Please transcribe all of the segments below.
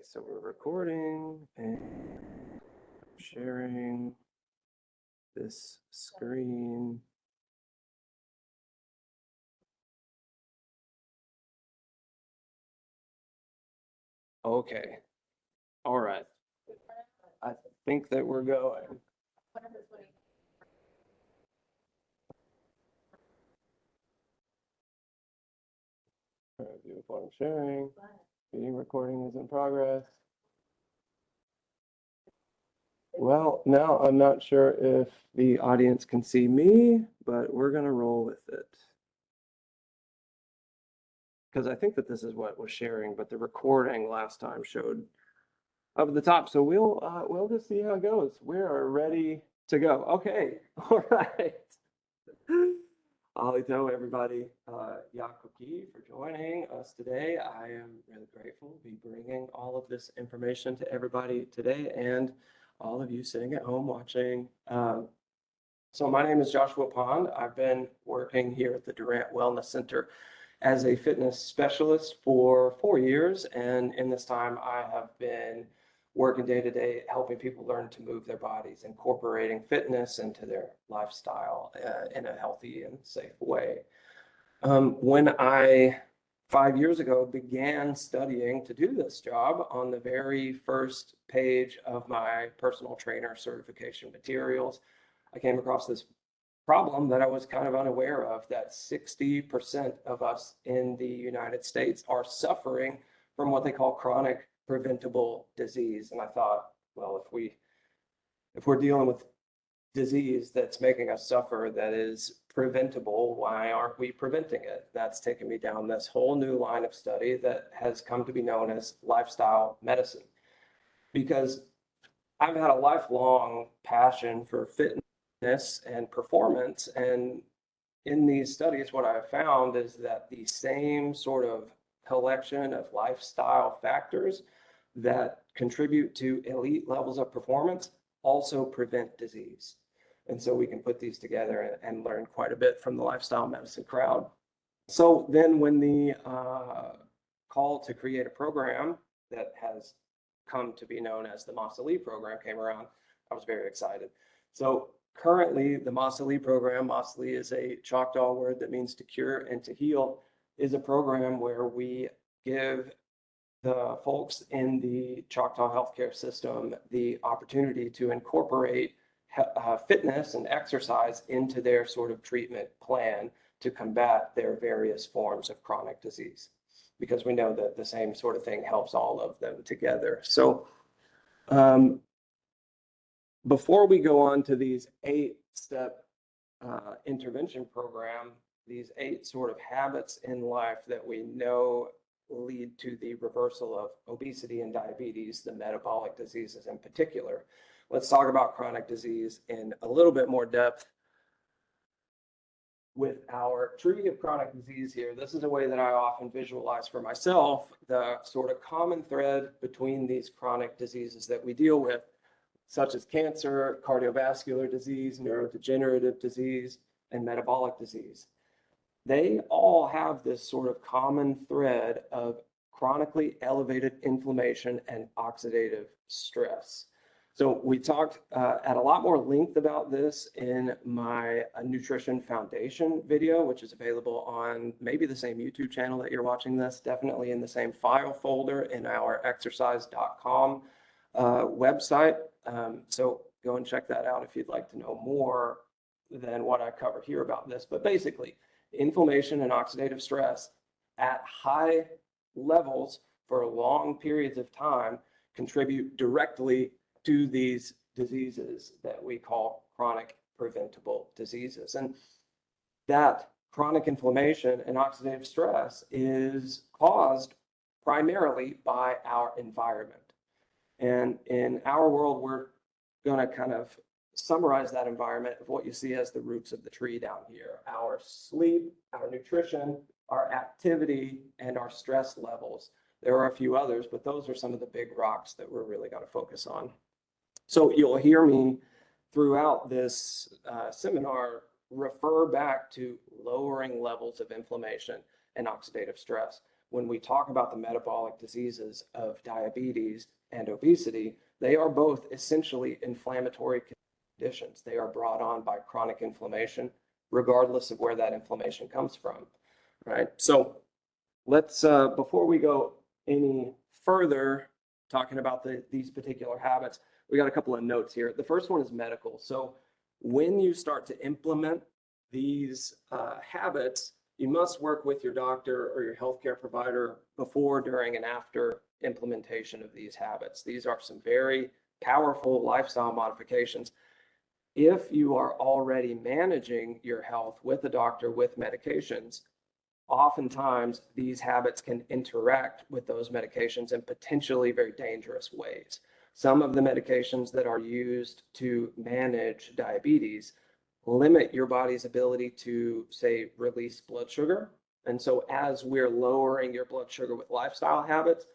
So we're recording and sharing this screen. Okay. All right. I think that we're going. All right, beautiful. I'm sharing. Meeting recording is in progress. Well, now I'm not sure if the audience can see me, but we're going to roll with it. Because I think that this is what was sharing, but the recording last time showed up at the top. So we'll just see how it goes. We are ready to go. Okay. All right. Alito, everybody. Yakuki for joining us today. I am really grateful to be bringing all of this information to everybody today and all of you sitting at home watching. So my name is Joshua Pond. I've been working here at the Durant Wellness Center as a fitness specialist for 4 years. And in this time, I have been working day to day, helping people learn to move their bodies, incorporating fitness into their lifestyle in a healthy and safe way. When I 5 years ago began studying to do this job, on the very first page of my personal trainer certification materials, I came across this problem that I was kind of unaware of, that 60% of us in the United States are suffering from what they call chronic preventable disease. And I thought, well, if we're dealing with disease that's making us suffer that is preventable, why aren't we preventing it? That's taken me down this whole new line of study that has come to be known as lifestyle medicine. Because I've had a lifelong passion for fitness and performance, and in these studies, what I've found is that the same sort of collection of lifestyle factors that contribute to elite levels of performance also prevent disease. And so we can put these together and learn quite a bit from the lifestyle medicine crowd. So then when the call to create a program that has come to be known as the Masali program came around, I was very excited. So currently, the Masali program, Masali is a Choctaw word that means to cure and to heal, is a program where we give the folks in the Choctaw healthcare system the opportunity to incorporate fitness and exercise into their sort of treatment plan to combat their various forms of chronic disease, because we know that the same sort of thing helps all of them together. So before we go on to these 8-step intervention program, these 8 sort of habits in life that we know lead to the reversal of obesity and diabetes, the metabolic diseases in particular. Let's talk about chronic disease in a little bit more depth. With our tree of chronic disease here, this is a way that I often visualize for myself the sort of common thread between these chronic diseases that we deal with, such as cancer, cardiovascular disease, neurodegenerative disease, and metabolic disease. They all have this sort of common thread of chronically elevated inflammation and oxidative stress. So we talked at a lot more length about this in my Nutrition Foundation video, which is available on maybe the same YouTube channel that you're watching this, definitely in the same file folder in our exercise.com website. So go and check that out if you'd like to know more than what I covered here about this. But basically, inflammation and oxidative stress at high levels for long periods of time contribute directly to these diseases that we call chronic preventable diseases. And that chronic inflammation and oxidative stress is caused primarily by our environment. And in our world, we're going to kind of summarize that environment of what you see as the roots of the tree down here: our sleep, our nutrition, our activity, and our stress levels. There are a few others, but those are some of the big rocks that we're really going to focus on. So you'll hear me throughout this seminar refer back to lowering levels of inflammation and oxidative stress. when we talk about the metabolic diseases of diabetes and obesity, they are both essentially inflammatory conditions. They are brought on by chronic inflammation, regardless of where that inflammation comes from, right? So let's, before we go any further talking about these particular habits, we got a couple of notes here. The first one is medical. So when you start to implement these habits, you must work with your doctor or your healthcare provider before, during, and after implementation of these habits. These are some very powerful lifestyle modifications. If you are already managing your health with a doctor with medications, oftentimes these habits can interact with those medications in potentially very dangerous ways. Some of the medications that are used to manage diabetes limit your body's ability to, say, release blood sugar. And so as we're lowering your blood sugar with lifestyle habits,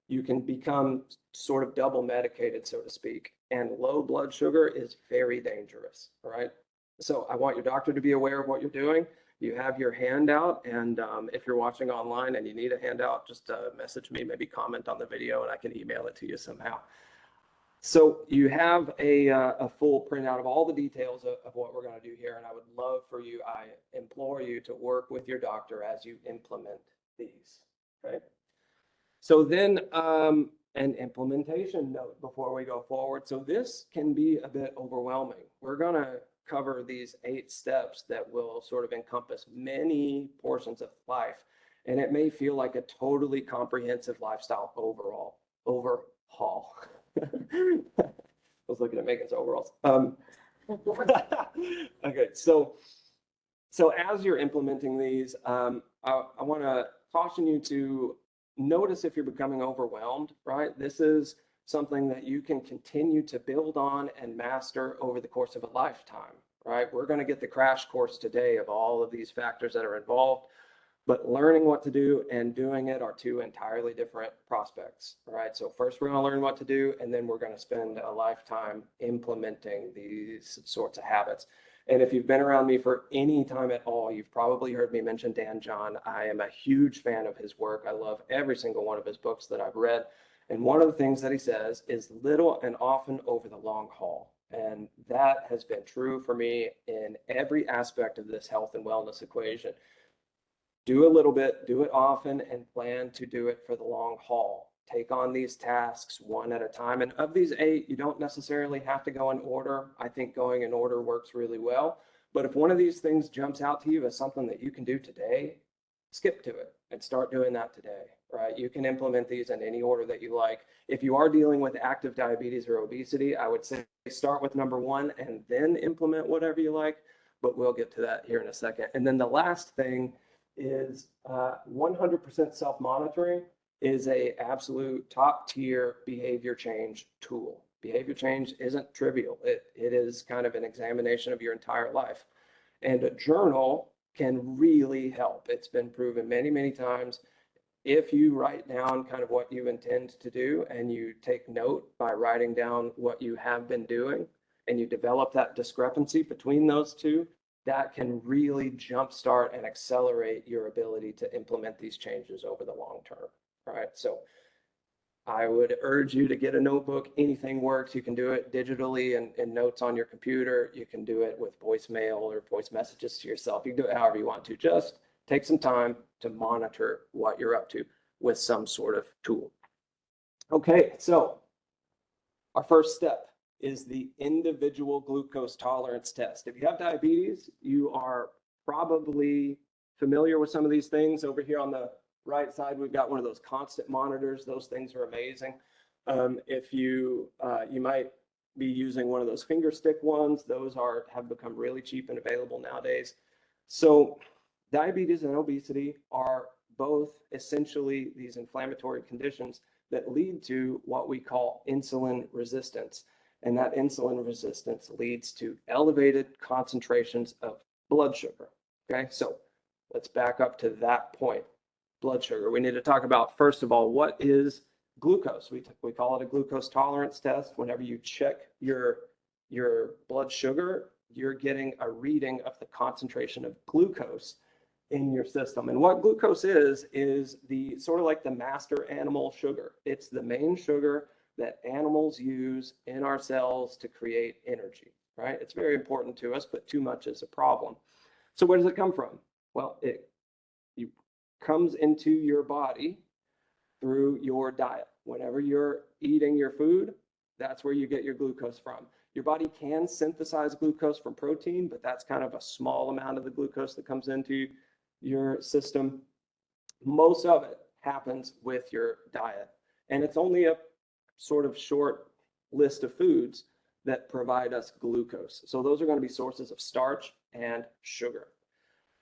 you can become sort of double medicated, so to speak. And low blood sugar is very dangerous, right? So I want your doctor to be aware of what you're doing. You have your handout, and if you're watching online and you need a handout, just message me, maybe comment on the video, and I can email it to you somehow. So you have a full printout of all the details of what we're going to do here, and I would love for you, I implore you to work with your doctor as you implement these, okay? So then an implementation note before we go forward. So this can be a bit overwhelming. We're going to cover these 8 steps that will sort of encompass many portions of life, and it may feel like a totally comprehensive lifestyle overhaul. I was looking at Megan's overalls. Okay, so as you're implementing these, I want to caution you to notice if you're becoming overwhelmed, right? This is something that you can continue to build on and master over the course of a lifetime, right? We're going to get the crash course today of all of these factors that are involved. But learning what to do and doing it are 2 entirely different prospects, right? So first we're going to learn what to do, and then we're going to spend a lifetime implementing these sorts of habits. And if you've been around me for any time at all, you've probably heard me mention Dan John. I am a huge fan of his work. I love every single one of his books that I've read. And one of the things that he says is little and often over the long haul. And that has been true for me in every aspect of this health and wellness equation. Do a little bit, do it often, and plan to do it for the long haul. Take on these tasks one at a time. And of these 8, you don't necessarily have to go in order. I think going in order works really well. But if one of these things jumps out to you as something that you can do today, skip to it and start doing that today, right? You can implement these in any order that you like. If you are dealing with active diabetes or obesity, I would say start with number 1 and then implement whatever you like. But we'll get to that here in a second. And then the last thing is 100% self-monitoring is a absolute top tier behavior change tool. Behavior change isn't trivial. It is kind of an examination of your entire life. And a journal can really help. It's been proven many, many times. If you write down kind of what you intend to do and you take note by writing down what you have been doing and you develop that discrepancy between those 2, that can really jumpstart and accelerate your ability to implement these changes over the long term, right? So I would urge you to get a notebook. Anything works. You can do it digitally and notes on your computer. You can do it with voicemail or voice messages to yourself. You can do it however you want to. Just take some time to monitor what you're up to with some sort of tool. Okay, so our first step is the individual glucose tolerance test. If you have diabetes, you are probably familiar with some of these things. Over here on the right side, we've got one of those constant monitors. Those things are amazing. If you might be using one of those finger stick ones. Those have become really cheap and available nowadays. So diabetes and obesity are both essentially these inflammatory conditions that lead to what we call insulin resistance. And that insulin resistance leads to elevated concentrations of blood sugar. Okay, so let's back up to that point. Blood sugar. We need to talk about, first of all, what is glucose? We call it a glucose tolerance test. Whenever you check your blood sugar, you're getting a reading of the concentration of glucose in your system. And what glucose is the sort of like the master animal sugar. It's the main sugar that animals use in our cells to create energy, right? It's very important to us, but too much is a problem. So where does it come from? Well, it comes into your body through your diet. Whenever you're eating your food, that's where you get your glucose from. Your body can synthesize glucose from protein, but that's kind of a small amount of the glucose that comes into your system. Most of it happens with your diet. And it's only a sort of short list of foods that provide us glucose. So those are going to be sources of starch and sugar.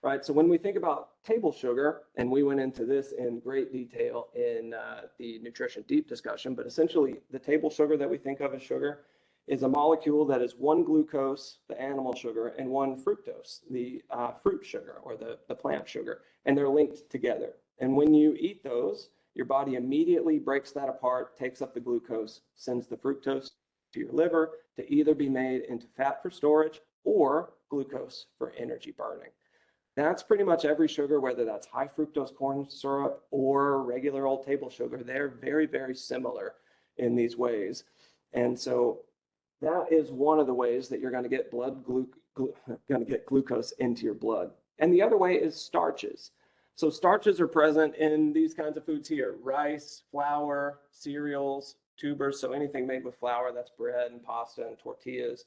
Right, so when we think about table sugar, and we went into this in great detail in the nutrition deep discussion, but essentially the table sugar that we think of as sugar is a molecule that is one glucose, the animal sugar, and one fructose, the fruit sugar or the plant sugar, and they're linked together. And when you eat those, your body immediately breaks that apart, takes up the glucose, sends the fructose to your liver to either be made into fat for storage or glucose for energy burning. That's pretty much every sugar, whether that's high fructose corn syrup or regular old table sugar. They're very, very similar in these ways. And so that is one of the ways that you're going to get glucose into your blood. And the other way is starches. So starches are present in these kinds of foods here: rice, flour, cereals, tubers. So anything made with flour, that's bread and pasta and tortillas.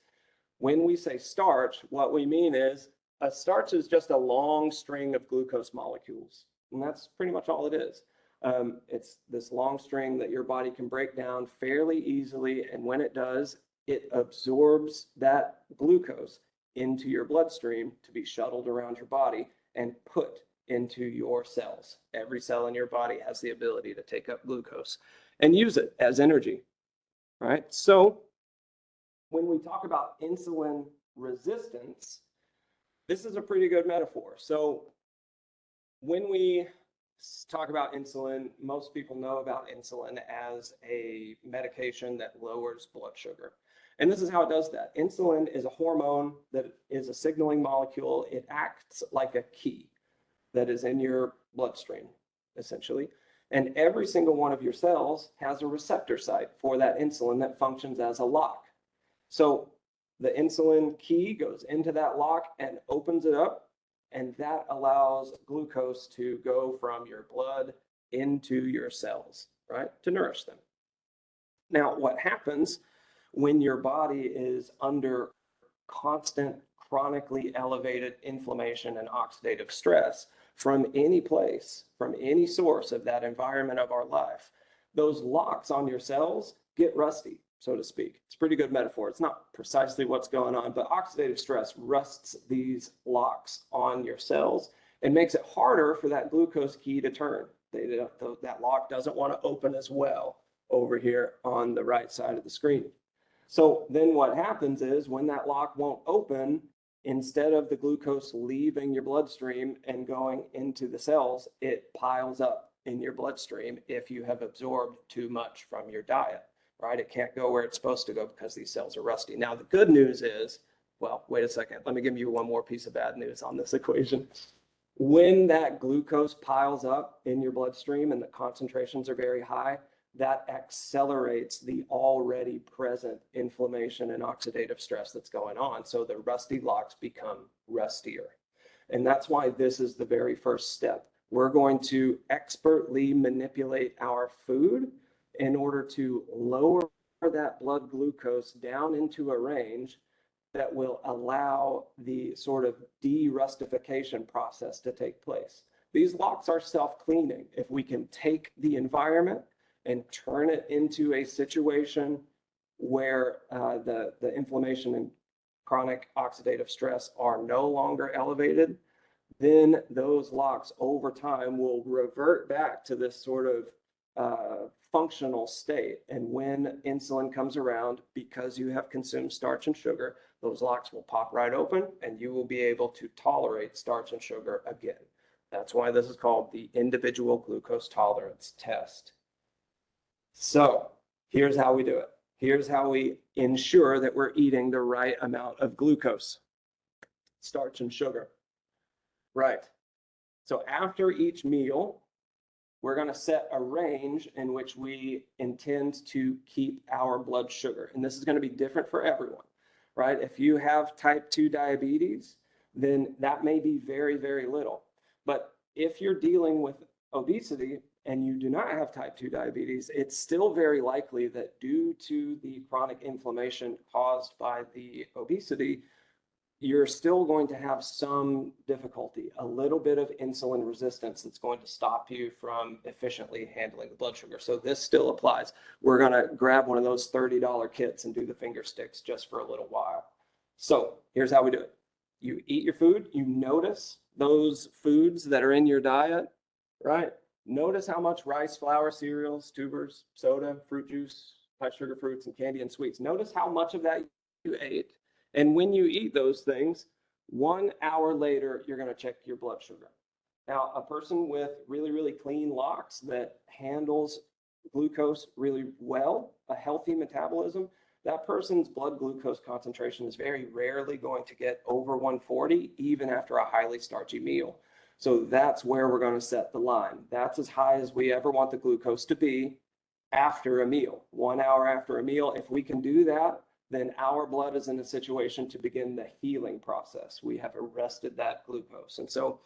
When we say starch, what we mean is a starch is just a long string of glucose molecules, and that's pretty much all it is. It's this long string that your body can break down fairly easily, and when it does, it absorbs that glucose into your bloodstream to be shuttled around your body and put into your cells. Every cell in your body has the ability to take up glucose and use it as energy, right? So when we talk about insulin resistance, this is a pretty good metaphor. So when we talk about insulin, most people know about insulin as a medication that lowers blood sugar. And this is how it does that. Insulin is a hormone that is a signaling molecule. It acts like a key that is in your bloodstream, essentially. And every single one of your cells has a receptor site for that insulin that functions as a lock. So the insulin key goes into that lock and opens it up, and that allows glucose to go from your blood into your cells, right, to nourish them. Now, what happens when your body is under constant, chronically elevated inflammation and oxidative stress from any place, from any source of that environment of our life? Those locks on your cells get rusty, so to speak. It's a pretty good metaphor. It's not precisely what's going on, but oxidative stress rusts these locks on your cells and makes it harder for that glucose key to turn. That lock doesn't want to open as well over here on the right side of the screen. So then what happens is when that lock won't open, instead of the glucose leaving your bloodstream and going into the cells, it piles up in your bloodstream if you have absorbed too much from your diet. Right? It can't go where it's supposed to go because these cells are rusty. Now, the good news is, well, wait a second. Let me give you one more piece of bad news on this equation. When that glucose piles up in your bloodstream and the concentrations are very high, that accelerates the already present inflammation and oxidative stress that's going on. So the rusty locks become rustier. And that's why this is the very first step. We're going to expertly manipulate our food in order to lower that blood glucose down into a range that will allow the sort of de-rustification process to take place. These locks are self-cleaning. If we can take the environment and turn it into a situation where the inflammation and chronic oxidative stress are no longer elevated, then those locks over time will revert back to this sort of functional state. And when insulin comes around, because you have consumed starch and sugar, those locks will pop right open and you will be able to tolerate starch and sugar again. That's why this is called the individual glucose tolerance test. So here's how we do it. Here's how we ensure that we're eating the right amount of glucose, starch and sugar. Right. So after each meal, we're going to set a range in which we intend to keep our blood sugar. And this is going to be different for everyone, right? If you have type 2 diabetes, then that may be very, very little. But if you're dealing with obesity and you do not have type 2 diabetes, it's still very likely that due to the chronic inflammation caused by the obesity, you're still going to have some difficulty, a little bit of insulin resistance that's going to stop you from efficiently handling the blood sugar. So this still applies. We're going to grab one of those $30 kits and do the finger sticks just for a little while. So here's how we do it. You eat your food, you notice those foods that are in your diet, right? Notice how much rice, flour, cereals, tubers, soda, fruit juice, high sugar fruits, and candy and sweets. Notice how much of that you ate. And when you eat those things, 1 hour later, you're going to check your blood sugar. Now, a person with really, really clean locks that handles glucose really well, a healthy metabolism, that person's blood glucose concentration is very rarely going to get over 140, even after a highly starchy meal. So that's where we're going to set the line. That's as high as we ever want the glucose to be after a meal, 1 hour after a meal. If we can do that, then our blood is in a situation to begin the healing process. We have arrested that glucose. And so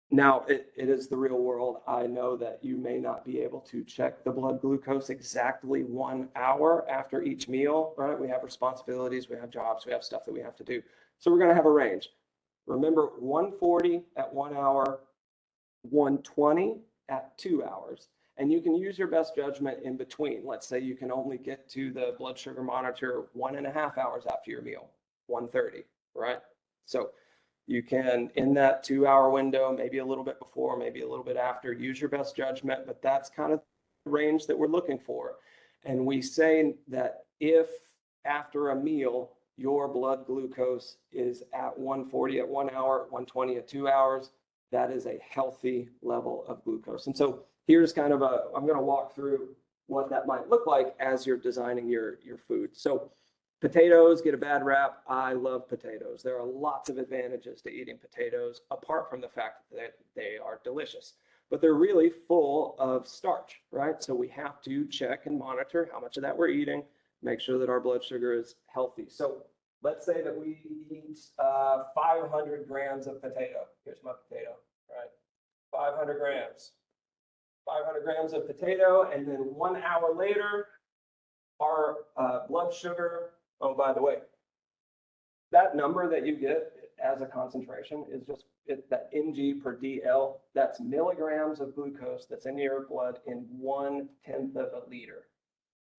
now it is the real world. I know that you may not be able to check the blood glucose exactly 1 hour after each meal, right? We have responsibilities, we have jobs, we have stuff that we have to do. So we're going to have a range. Remember, 140 at 1 hour, 120 at 2 hours. And you can use your best judgment in between. Let's say you can only get to the blood sugar monitor 1.5 hours after your meal, 1:30, right? So you can, in that 2 hour window, maybe a little bit before, maybe a little bit after, use your best judgment, but that's kind of the range that we're looking for. And we say that if after a meal, your blood glucose is at 140 at 1 hour, 120 at 2 hours, that is a healthy level of glucose. And so here's kind of I'm going to walk through what that might look like as you're designing your food. So potatoes get a bad rap. I love potatoes. There are lots of advantages to eating potatoes, apart from the fact that they are delicious. But they're really full of starch, right? So we have to check and monitor how much of that we're eating, make sure that our blood sugar is healthy. So let's say that we eat 500 grams of potato. Here's my potato, right? 500 grams. 500 grams of potato, and then 1 hour later, our blood sugar, oh, by the way, that number that you get as a concentration is just that mg per dl. That's milligrams of glucose that's in your blood in 1/10 of a liter,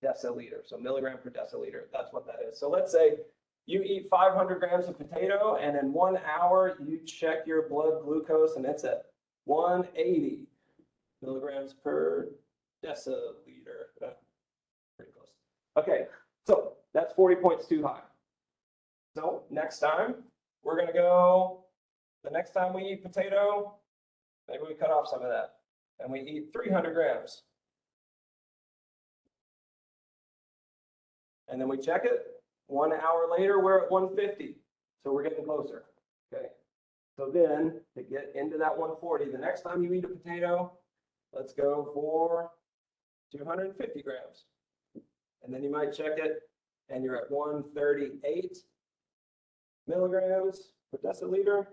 deciliter. So milligram per deciliter, that's what that is. So let's say you eat 500 grams of potato, and in 1 hour, you check your blood glucose, and it's at 180 milligrams per deciliter. Pretty close. Okay, so that's 40 points too high. So next time, we're going to go, the next time we eat potato, maybe we cut off some of that, and we eat 300 grams. And then we check it. 1 hour later, we're at 150. So we're getting closer. Okay. So then to get into that 140, the next time you eat a potato, let's go for 250 grams. And then you might check it and you're at 138 milligrams per deciliter.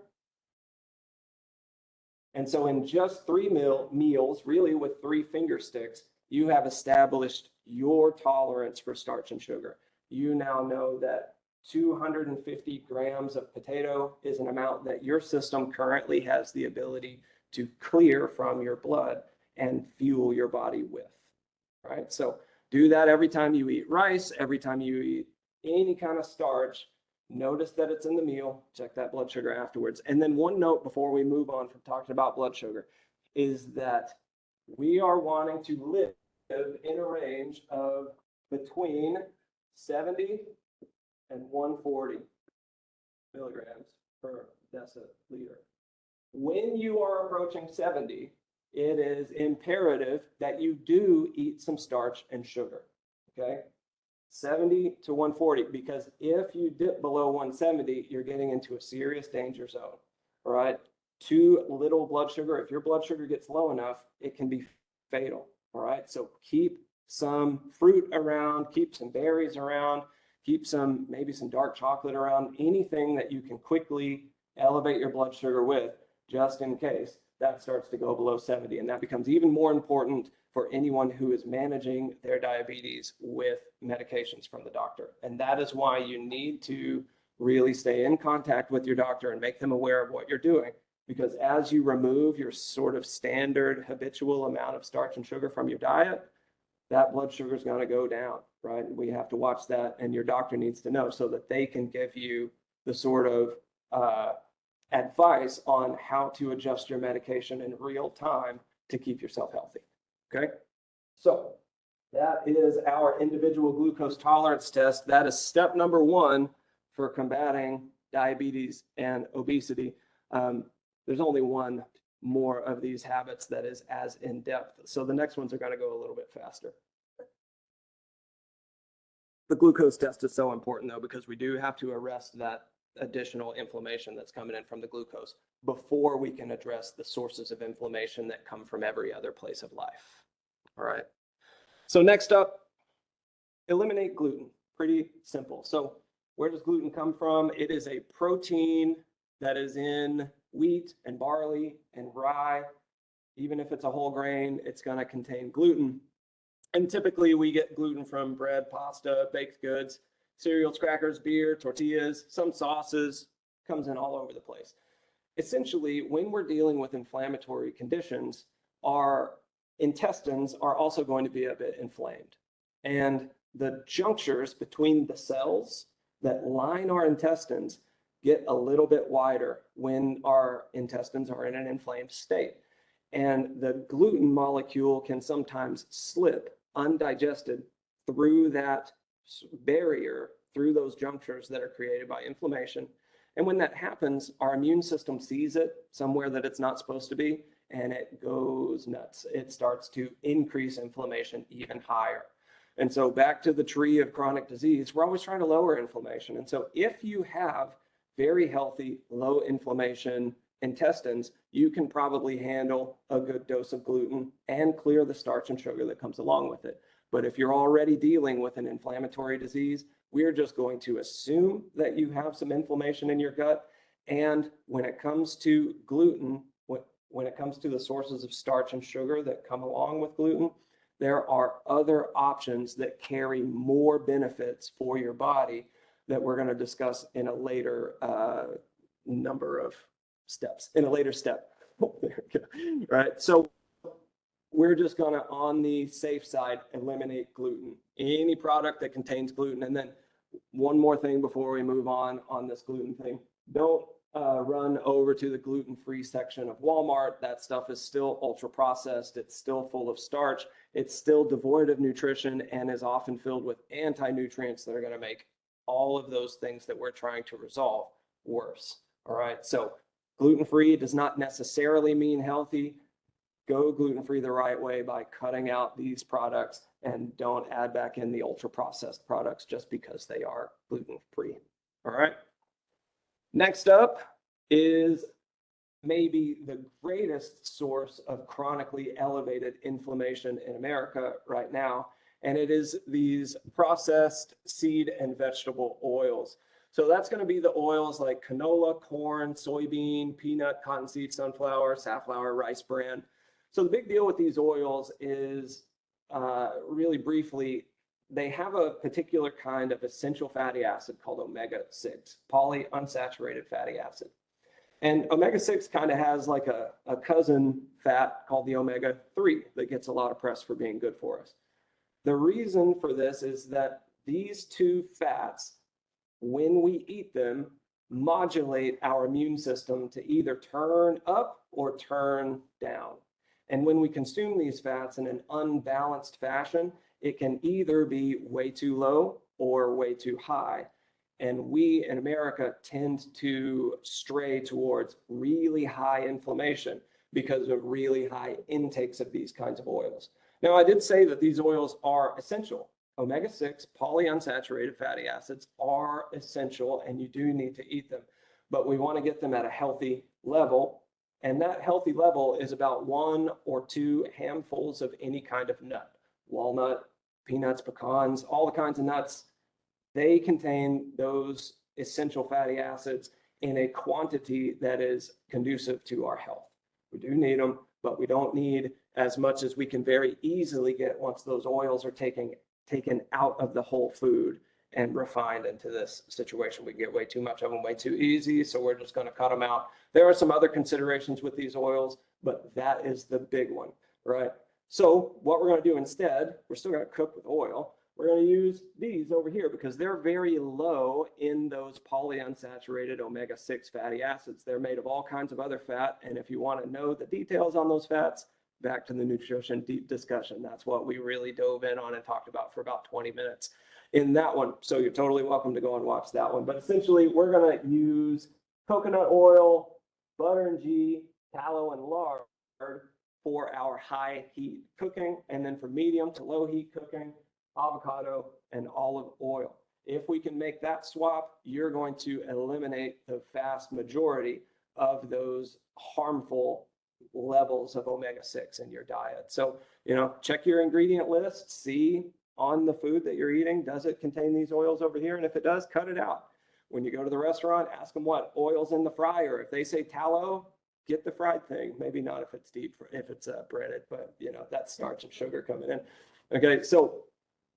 And so in just 3 meals, really with 3 finger sticks, you have established your tolerance for starch and sugar. You now know that 250 grams of potato is an amount that your system currently has the ability to clear from your blood and fuel your body with, right? So do that every time you eat rice, every time you eat any kind of starch. Notice that it's in the meal, check that blood sugar afterwards. And then one note before we move on from talking about blood sugar is that we are wanting to live in a range of between 70 and 140 milligrams per deciliter. When you are approaching 70, it is imperative that you do eat some starch and sugar, okay? 70 to 140, because if you dip below 170, you're getting into a serious danger zone. all right? Too little blood sugar, if your blood sugar gets low enough, it can be fatal, all right? So keep some fruit around, keep some berries around, keep some, maybe some dark chocolate around, anything that you can quickly elevate your blood sugar with, just in case that starts to go below 70. And that becomes even more important for anyone who is managing their diabetes with medications from the doctor. And that is why you need to really stay in contact with your doctor and make them aware of what you're doing. Because as you remove your sort of standard habitual amount of starch and sugar from your diet, that blood sugar is going to go down, right? We have to watch that, and your doctor needs to know so that they can give you the sort of advice on how to adjust your medication in real time to keep yourself healthy, okay? So that is our individual glucose tolerance test. That is step number one for combating diabetes and obesity. There's only one more of these habits that is as in-depth. So the next ones are going to go a little bit faster. The glucose test is so important, though, because we do have to arrest that additional inflammation that's coming in from the glucose before we can address the sources of inflammation that come from every other place of life. All right. So next up, eliminate gluten. Pretty simple. So where does gluten come from? It is a protein that is in wheat and barley and rye. Even if it's a whole grain, it's going to contain gluten. And typically we get gluten from bread, pasta, baked goods, cereals, crackers, beer, tortillas, some sauces, comes in all over the place. Essentially, when we're dealing with inflammatory conditions, our intestines are also going to be a bit inflamed. And the junctures between the cells that line our intestines get a little bit wider when our intestines are in an inflamed state. And the gluten molecule can sometimes slip undigested through that barrier, through those junctures that are created by inflammation. And when that happens, our immune system sees it somewhere that it's not supposed to be, and it goes nuts. It starts to increase inflammation even higher. And so back to the tree of chronic disease, we're always trying to lower inflammation. And so if you have very healthy, low inflammation intestines, you can probably handle a good dose of gluten and clear the starch and sugar that comes along with it. But if you're already dealing with an inflammatory disease, we're just going to assume that you have some inflammation in your gut. And when it comes to gluten, when it comes to the sources of starch and sugar that come along with gluten, there are other options that carry more benefits for your body that we're going to discuss in a later number of steps, in a later step. Right? So we're just going to, on the safe side, eliminate gluten. Any product that contains gluten. And then one more thing before we move on this gluten thing. Don't run over to the gluten-free section of Walmart. That stuff is still ultra processed. It's still full of starch. It's still devoid of nutrition and is often filled with anti-nutrients that are going to make all of those things that we're trying to resolve worse. All right. So gluten-free does not necessarily mean healthy. Go gluten-free the right way by cutting out these products, and don't add back in the ultra-processed products just because they are gluten-free. All right. Next up is maybe the greatest source of chronically elevated inflammation in America right now, and it is these processed seed and vegetable oils. So that's going to be the oils like canola, corn, soybean, peanut, cottonseed, sunflower, safflower, rice bran. So the big deal with these oils is, really briefly, they have a particular kind of essential fatty acid called omega-6, polyunsaturated fatty acid. And omega-6 kind of has like a cousin fat called the omega-3 that gets a lot of press for being good for us. The reason for this is that these two fats, when we eat them, modulate our immune system to either turn up or turn down. And when we consume these fats in an unbalanced fashion, it can either be way too low or way too high. And we in America tend to stray towards really high inflammation because of really high intakes of these kinds of oils. Now, I did say that these oils are essential. Omega-6 polyunsaturated fatty acids are essential, and you do need to eat them. But we want to get them at a healthy level. And that healthy level is about 1 or 2 handfuls of any kind of nut, walnut, peanuts, pecans, all the kinds of nuts. They contain those essential fatty acids in a quantity that is conducive to our health. We do need them, but we don't need as much as we can very easily get once those oils are taken out of the whole food and refined into this situation. We get way too much of them way too easy, so we're just going to cut them out. There are some other considerations with these oils, but that is the big one, right? So what we're going to do instead, we're still going to cook with oil. We're going to use these over here because they're very low in those polyunsaturated omega-6 fatty acids. They're made of all kinds of other fat, and if you want to know the details on those fats, back to the nutrition deep discussion. That's what we really dove in on and talked about for about 20 minutes in that one. So you're totally welcome to go and watch that one. But essentially, we're going to use coconut oil, butter and ghee, tallow, and lard for our high heat cooking. And then for medium to low heat cooking, avocado and olive oil. If we can make that swap, you're going to eliminate the vast majority of those harmful levels of omega-6 in your diet. So, check your ingredient list, see on the food that you're eating, does it contain these oils over here? And if it does, cut it out. When you go to the restaurant, ask them what oil's in the fryer. If they say tallow, get the fried thing. Maybe not if it's deep, if it's breaded, but that starch and sugar coming in. Okay, so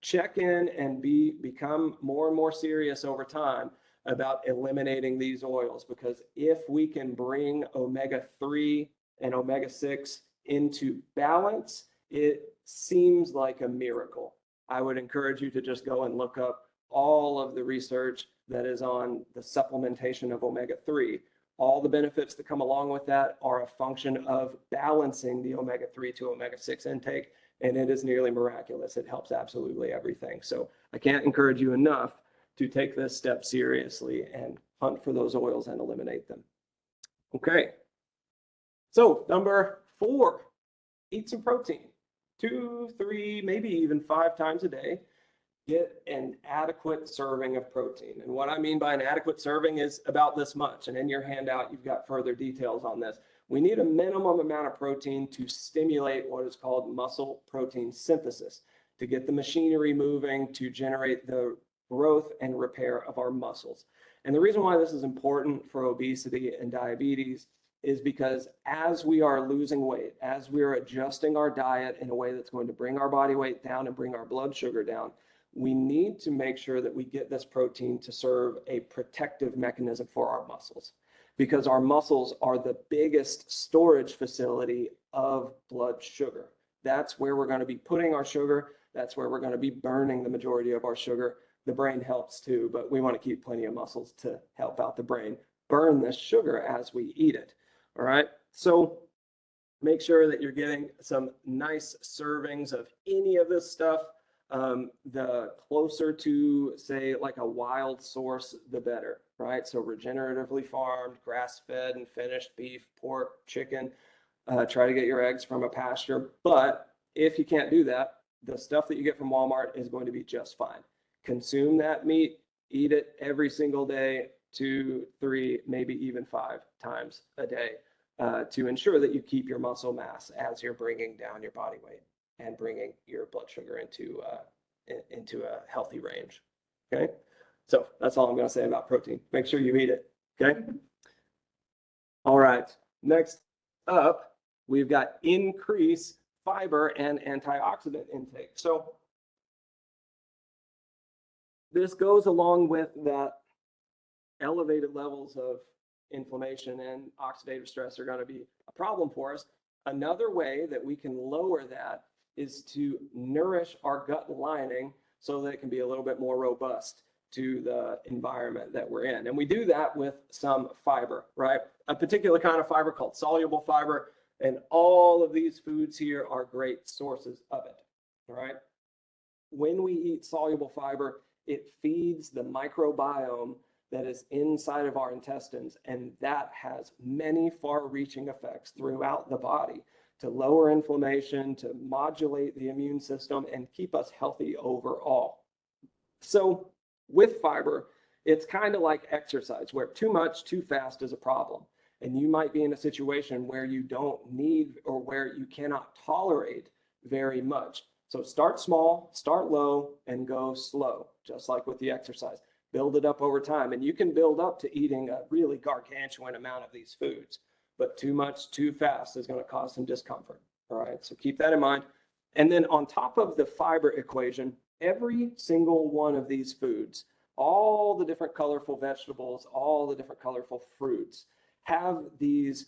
check in and become more and more serious over time about eliminating these oils, because if we can bring omega-3 and omega-6 into balance, it seems like a miracle. I would encourage you to just go and look up all of the research that is on the supplementation of omega-3. All the benefits that come along with that are a function of balancing the omega-3 to omega-6 intake, and it is nearly miraculous. It helps absolutely everything. So I can't encourage you enough to take this step seriously and hunt for those oils and eliminate them. Okay. So number 4, eat some protein. 2, 3, maybe even 5 times a day. Get an adequate serving of protein. And what I mean by an adequate serving is about this much. And in your handout, you've got further details on this. We need a minimum amount of protein to stimulate what is called muscle protein synthesis, to get the machinery moving, to generate the growth and repair of our muscles. And the reason why this is important for obesity and diabetes is because as we are losing weight, as we're adjusting our diet in a way that's going to bring our body weight down and bring our blood sugar down, we need to make sure that we get this protein to serve a protective mechanism for our muscles, because our muscles are the biggest storage facility of blood sugar. That's where we're going to be putting our sugar. That's where we're going to be burning the majority of our sugar. The brain helps too, but we want to keep plenty of muscles to help out the brain burn this sugar as we eat it. All right, so make sure that you're getting some nice servings of any of this stuff. The closer to, say, like a wild source, the better, right? So regeneratively farmed, grass-fed and finished beef, pork, chicken. Try to get your eggs from a pasture. But if you can't do that, the stuff that you get from Walmart is going to be just fine. Consume that meat, eat it every single day, 2, 3, maybe even 5 times a day, to ensure that you keep your muscle mass as you're bringing down your body weight and bringing your blood sugar into a healthy range. Okay, so that's all I'm going to say about protein. Make sure you eat it. Okay. All right. Next up, we've got increase fiber and antioxidant intake. So this goes along with that elevated levels of inflammation and oxidative stress are going to be a problem for us. Another way that we can lower that is to nourish our gut lining so that it can be a little bit more robust to the environment that we're in. And we do that with some fiber, right? A particular kind of fiber called soluble fiber, and all of these foods here are great sources of it, all right? When we eat soluble fiber, it feeds the microbiome that is inside of our intestines, and that has many far-reaching effects throughout the body to lower inflammation, to modulate the immune system, and keep us healthy overall. So with fiber, it's kind of like exercise, where too much, too fast is a problem. And you might be in a situation where you don't need or where you cannot tolerate very much. So start small, start low, and go slow, just like with the exercise. Build it up over time. And you can build up to eating a really gargantuan amount of these foods, but too much, too fast is going to cause some discomfort. All right, so keep that in mind. And then on top of the fiber equation, every single one of these foods, all the different colorful vegetables, all the different colorful fruits, have these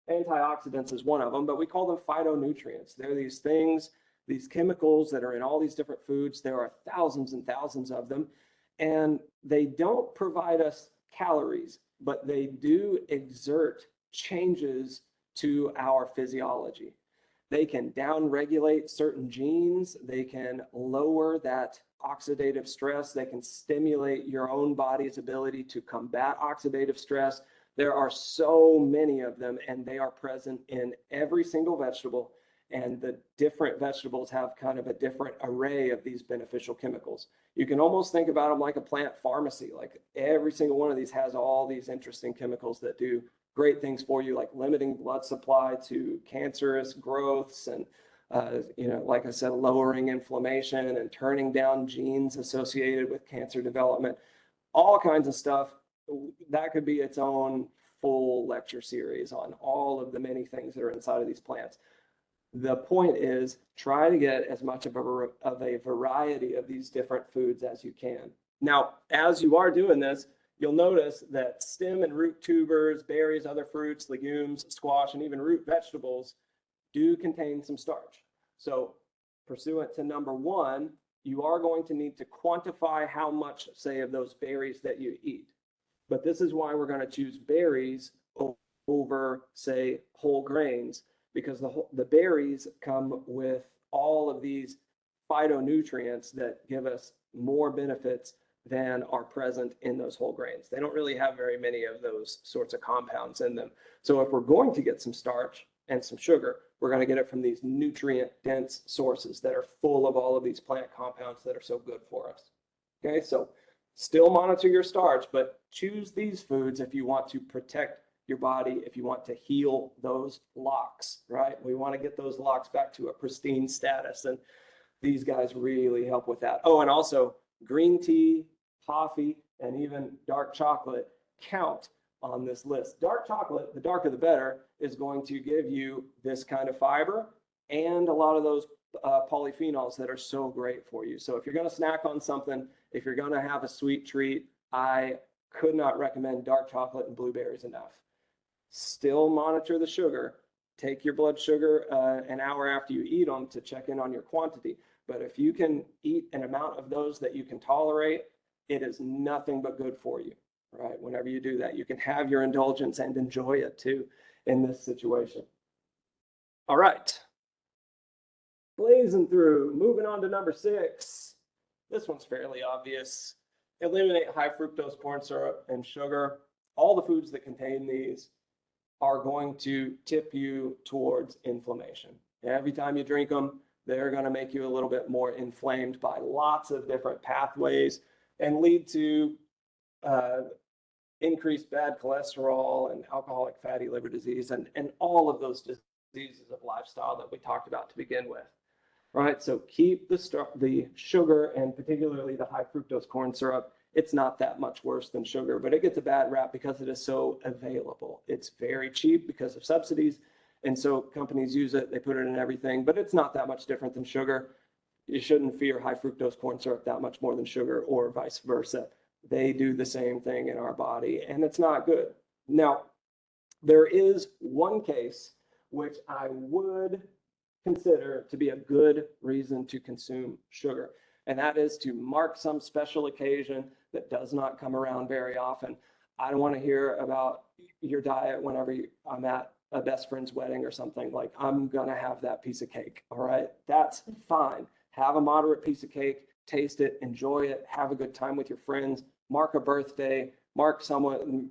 antioxidants is one of them, but we call them phytonutrients. They're these things, these chemicals that are in all these different foods. There are thousands and thousands of them, and they don't provide us calories, but they do exert changes to our physiology. They can downregulate certain genes. They can lower that oxidative stress. They can stimulate your own body's ability to combat oxidative stress. There are so many of them, and they are present in every single vegetable. And the different vegetables have kind of a different array of these beneficial chemicals. You can almost think about them like a plant pharmacy. Like every single one of these has all these interesting chemicals that do great things for you, like limiting blood supply to cancerous growths and, like I said, lowering inflammation and turning down genes associated with cancer development, all kinds of stuff. That could be its own full lecture series on all of the many things that are inside of these plants. The point is, try to get as much of a variety of these different foods as you can. Now, as you are doing this, you'll notice that stem and root tubers, berries, other fruits, legumes, squash, and even root vegetables do contain some starch. So pursuant to number one, you are going to need to quantify how much, say, of those berries that you eat. But this is why we're going to choose berries over, say, whole grains, because the berries come with all of these phytonutrients that give us more benefits than are present in those whole grains. They don't really have very many of those sorts of compounds in them. So if we're going to get some starch and some sugar, we're going to get it from these nutrient-dense sources that are full of all of these plant compounds that are so good for us. Okay, so still monitor your starch, but choose these foods if you want to protect your body, if you want to heal those locks, right? We want to get those locks back to a pristine status, and these guys really help with that. Oh, and also green tea, coffee, and even dark chocolate count on this list. Dark chocolate, the darker the better, is going to give you this kind of fiber and a lot of those polyphenols that are so great for you. So if you're going to snack on something, if you're going to have a sweet treat, I could not recommend dark chocolate and blueberries enough. Still monitor the sugar. Take your blood sugar an hour after you eat them to check in on your quantity. But if you can eat an amount of those that you can tolerate, it is nothing but good for you, right? Whenever you do that, you can have your indulgence and enjoy it too in this situation. All right. Blazing through, moving on to number 6. This one's fairly obvious. Eliminate high fructose corn syrup and sugar. All the foods that contain these are going to tip you towards inflammation. Every time you drink them, they're going to make you a little bit more inflamed by lots of different pathways and lead to increased bad cholesterol and alcoholic fatty liver disease and all of those diseases of lifestyle that we talked about to begin with. Right, so keep the sugar and particularly the high fructose corn syrup. It's not that much worse than sugar, but it gets a bad rap because it is so available. It's very cheap because of subsidies, and so companies use it. They put it in everything, but it's not that much different than sugar. You shouldn't fear high fructose corn syrup that much more than sugar, or vice versa. They do the same thing in our body, and it's not good. Now, there is one case which I would consider to be a good reason to consume sugar, and that is to mark some special occasion that does not come around very often. I don't want to hear about your diet whenever I'm at a best friend's wedding or something. Like, I'm gonna have that piece of cake. All right, that's fine. Have a moderate piece of cake, taste it, enjoy it, have a good time with your friends, mark a birthday, mark someone,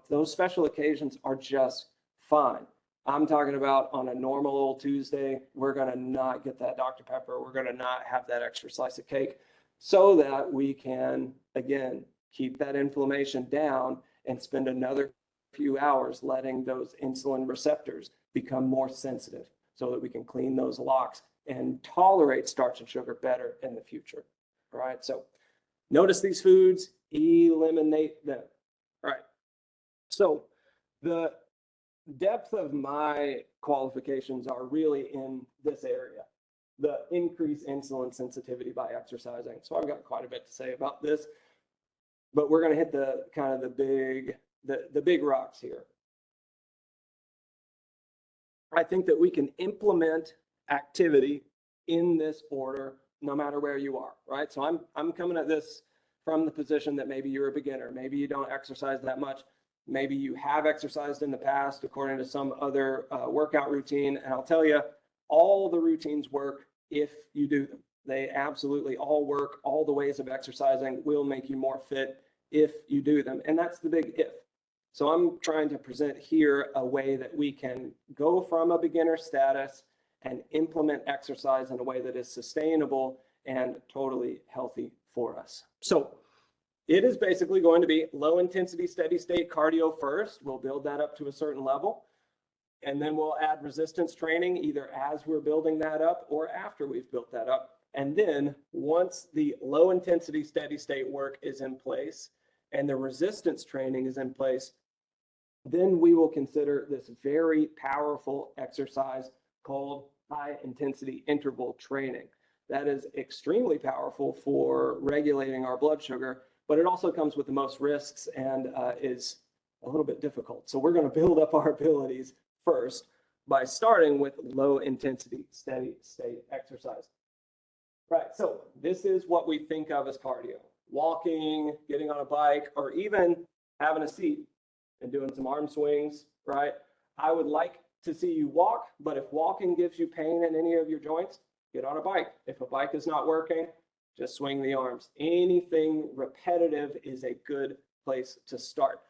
those special occasions are just fine. I'm talking about on a normal old Tuesday, we're going to not get that Dr. Pepper. We're going to not have that extra slice of cake so that we can, again, keep that inflammation down and spend another few hours, letting those insulin receptors become more sensitive so that we can clean those locks and tolerate starch and sugar better in the future. All right, so notice these foods, eliminate them. All right, so the depth of my qualifications are really in this area, the increased insulin sensitivity by exercising. So I've got quite a bit to say about this, but we're going to hit the kind of the big rocks here. I think that we can implement activity in this order no matter where you are, right? So I'm coming at this from the position that maybe you're a beginner, maybe you don't exercise that much, maybe you have exercised in the past according to some other workout routine, and I'll tell you, all the routines work if you do them. They absolutely all work. All the ways of exercising will make you more fit if you do them, and that's the big if. So I'm trying to present here a way that we can go from a beginner status and implement exercise in a way that is sustainable and totally healthy for us. So it is basically going to be low intensity, steady state cardio first. We'll build that up to a certain level. And then we'll add resistance training either as we're building that up or after we've built that up. And then once the low intensity, steady state work is in place and the resistance training is in place, then we will consider this very powerful exercise called high intensity interval training. That is extremely powerful for regulating our blood sugar, but it also comes with the most risks and is a little bit difficult. So we're going to build up our abilities first by starting with low intensity, steady state exercise. Right, so this is what we think of as cardio. Walking, getting on a bike, or even having a seat and doing some arm swings, right? I would like to see you walk, but if walking gives you pain in any of your joints, get on a bike. If a bike is not working, just swing the arms. Anything repetitive is a good place to start.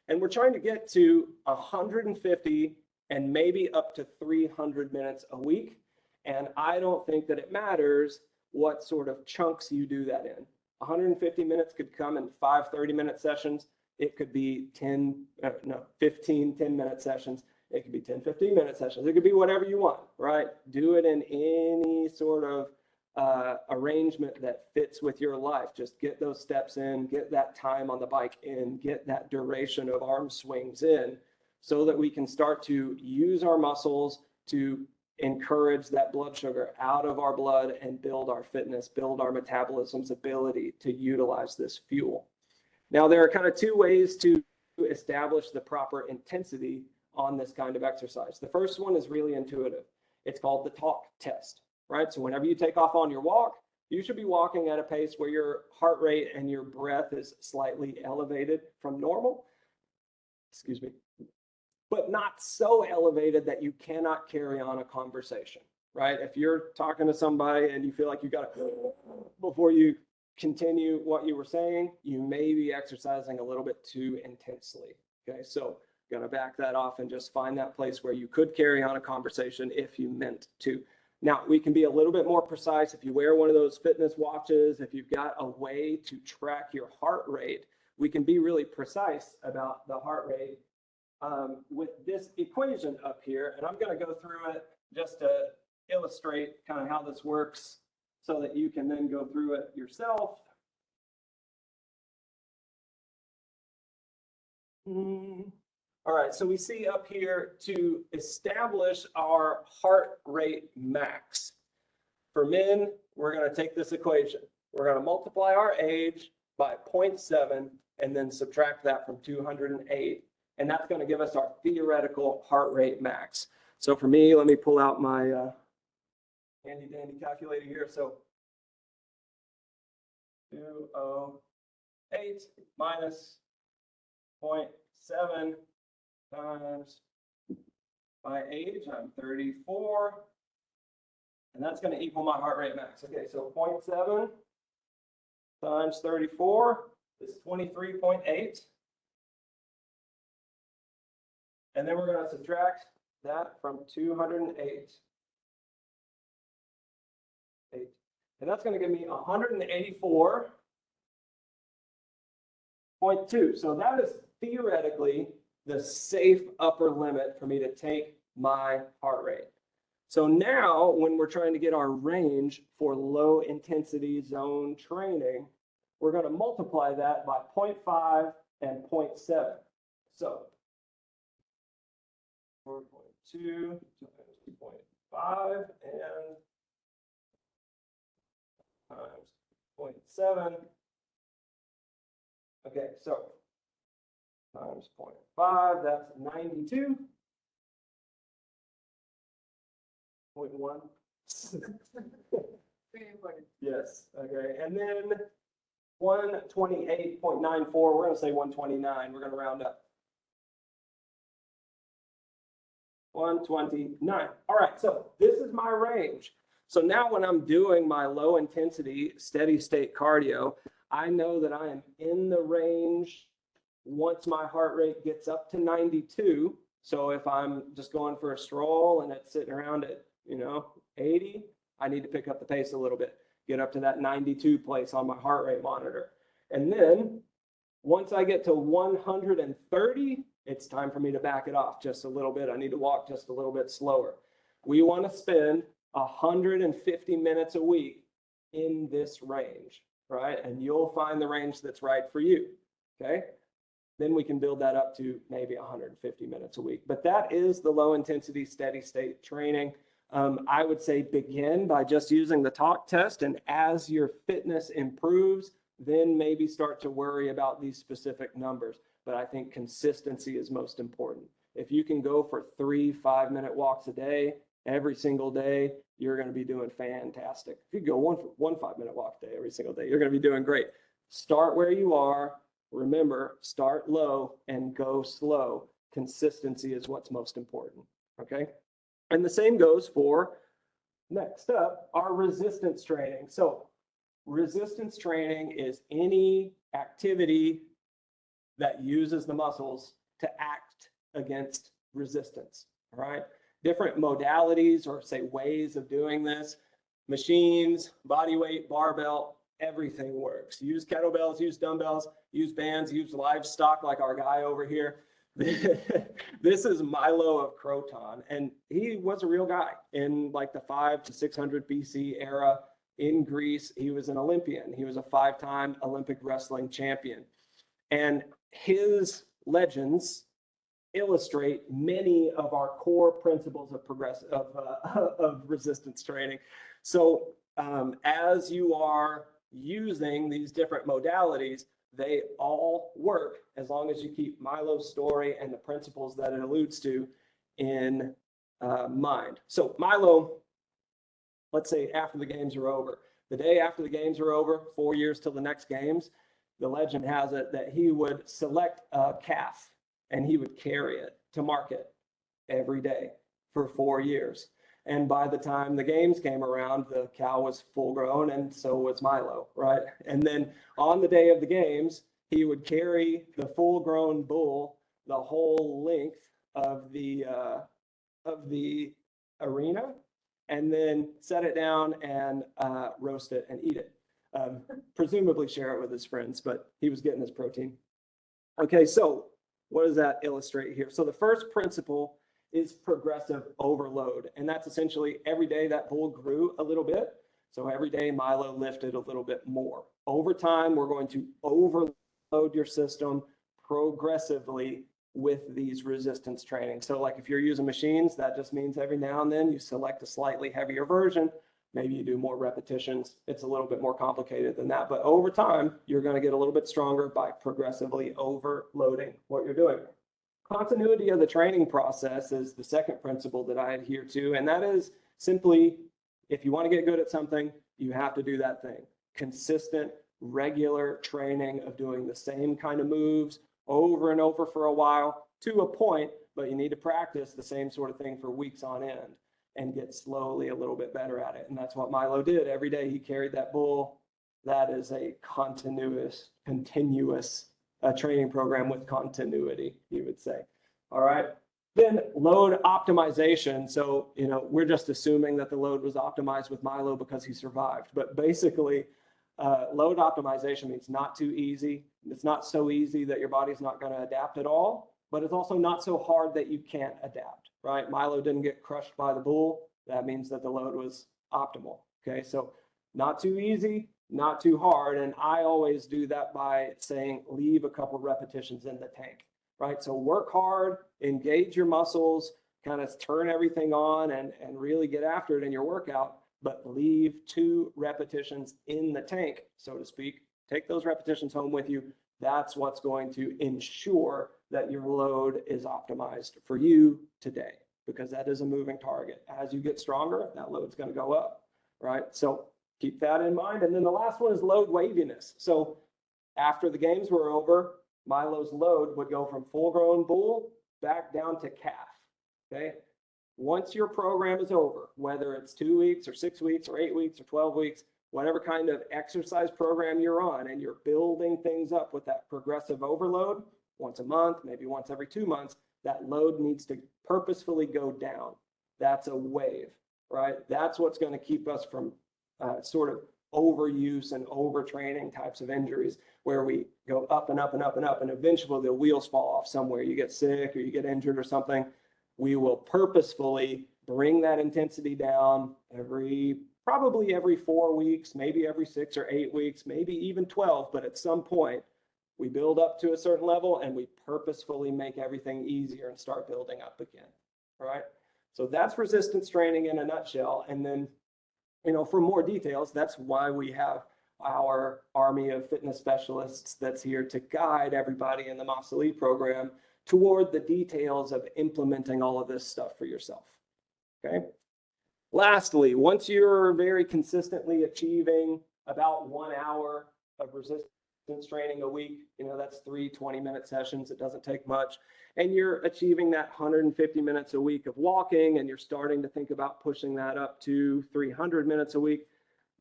And we're trying to get to 150 and maybe up to 300 minutes a week. And I don't think that it matters what sort of chunks you do that in. 150 minutes could come in 5 30-minute sessions. It could be 15 10-minute sessions. It could be 10 15-minute sessions. It could be whatever you want, right? Do it in any sort of arrangement that fits with your life. Just get those steps in, get that time on the bike in, get that duration of arm swings in, so that we can start to use our muscles to encourage that blood sugar out of our blood and build our fitness, build our metabolism's ability to utilize this fuel. Now, there are kind of 2 ways to establish the proper intensity on this kind of exercise. The first one is really intuitive. It's called the talk test, right? So whenever you take off on your walk, you should be walking at a pace where your heart rate and your breath is slightly elevated from normal, excuse me, but not so elevated that you cannot carry on a conversation, right? If you're talking to somebody and you feel like you got to, before you continue what you were saying, you may be exercising a little bit too intensely, okay? So gonna back that off and just find that place where you could carry on a conversation if you meant to. Now, we can be a little bit more precise if you wear one of those fitness watches, if you've got a way to track your heart rate, we can be really precise about the heart rate with this equation up here. And I'm gonna go through it just to illustrate kind of how this works so that you can then go through it yourself. All right, so we see up here to establish our heart rate max. For men, we're going to take this equation. We're going to multiply our age by 0.7 and then subtract that from 208. And that's going to give us our theoretical heart rate max. So for me, let me pull out my handy dandy calculator here. So 208 minus 0.7 times my age, I'm 34, and that's going to equal my heart rate max. Okay, so 0.7 times 34 is 23.8, and then we're going to subtract that from 208, and that's going to give me 184.2. So that is theoretically the safe upper limit for me to take my heart rate. So now when we're trying to get our range for low intensity zone training, we're going to multiply that by 0.5 and 0.7. So 4.2 times 2.5 and times 0.7. Okay, so times 0.5, that's 92.1. Very important. Yes, okay, and then 128.94, we're going to say 129, we're going to round up. 129. All right, so this is my range. So now when I'm doing my low intensity steady state cardio, I know that I am in the range once my heart rate gets up to 92. So if I'm just going for a stroll and it's sitting around at, 80, I need to pick up the pace a little bit, get up to that 92 place on my heart rate monitor. And then once I get to 130, it's time for me to back it off just a little bit. I need to walk just a little bit slower. We want to spend 150 minutes a week in this range, right? And you'll find the range that's right for you, okay? Then we can build that up to maybe 150 minutes a week. But that is the low intensity steady state training. I would say begin by just using the talk test, and as your fitness improves, then maybe start to worry about these specific numbers. But I think consistency is most important. If you can go for 3 5-minute walks a day, every single day, you're going to be doing fantastic. If you go one 5-minute walk a day every single day, you're going to be doing great. Start where you are. Remember, start low and go slow. Consistency is what's most important, okay? And the same goes for, next up, our resistance training. So resistance training is any activity that uses the muscles to act against resistance, all right? Different modalities or say ways of doing this, machines, body weight, barbell, everything works. Use kettlebells, use dumbbells, use bands, use livestock like our guy over here. This is Milo of Croton, and he was a real guy in like the 500 to 600 BC era in Greece. He was an Olympian. He was a 5-time Olympic wrestling champion. And his legends illustrate many of our core principles of resistance training. So as you are using these different modalities, they all work as long as you keep Milo's story and the principles that it alludes to in mind. So Milo, let's say after the games are over, the day after the games are over, 4 years till the next games, the legend has it that he would select a calf and he would carry it to market every day for 4 years. And by the time the games came around, the cow was full grown and so was Milo, right? And then on the day of the games, he would carry the full grown bull the whole length of the arena and then set it down and roast it and eat it. Presumably share it with his friends, but he was getting his protein. Okay, so what does that illustrate here? So the first principle is progressive overload. And that's essentially every day that bull grew a little bit. So every day Milo lifted a little bit more. Over time, we're going to overload your system progressively with these resistance training. So like if you're using machines, that just means every now and then you select a slightly heavier version. Maybe you do more repetitions. It's a little bit more complicated than that. But over time, you're going to get a little bit stronger by progressively overloading what you're doing. Continuity of the training process is the second principle that I adhere to, and that is simply, if you want to get good at something, you have to do that thing. Consistent, regular training of doing the same kind of moves over and over for a while to a point, but you need to practice the same sort of thing for weeks on end and get slowly a little bit better at it. And that's what Milo did. Every day he carried that bull. That is a continuous training program with continuity, you would say. All right. Then load optimization. So, we're just assuming that the load was optimized with Milo because he survived. But basically, load optimization means not too easy. It's not so easy that your body's not going to adapt at all. but it's also not so hard that you can't adapt, right? Milo didn't get crushed by the bull. That means that the load was optimal, okay? So not too easy, not too hard. And I always do that by saying, leave a couple repetitions in the tank, right? So work hard, engage your muscles, kind of turn everything on and really get after it in your workout, but leave 2 repetitions in the tank, so to speak. Take those repetitions home with you. That's what's going to ensure that your load is optimized for you today, because that is a moving target. As you get stronger, that load's going to go up, right? So keep that in mind. And then the last one is load waviness. So after the games were over, Milo's load would go from full-grown bull back down to calf, okay? Once your program is over, whether it's 2 weeks or 6 weeks or 8 weeks or 12 weeks, whatever kind of exercise program you're on, and you're building things up with that progressive overload, once a month, maybe once every 2 months, that load needs to purposefully go down. That's a wave, right? That's what's going to keep us from sort of overuse and overtraining types of injuries, where we go up and up and up and up, and eventually the wheels fall off somewhere. You get sick or you get injured or something. We will purposefully bring that intensity down probably every 4 weeks, maybe every 6 or 8 weeks, maybe even 12. But at some point, we build up to a certain level and we purposefully make everything easier and start building up again. All right. So that's resistance training in a nutshell. And then, for more details, that's why we have our army of fitness specialists that's here to guide everybody in the Masali program toward the details of implementing all of this stuff for yourself. Okay. Lastly, once you're very consistently achieving about 1 hour of resistance training a week, that's 3 20-minute sessions. It doesn't take much. And you're achieving that 150 minutes a week of walking, and you're starting to think about pushing that up to 300 minutes a week.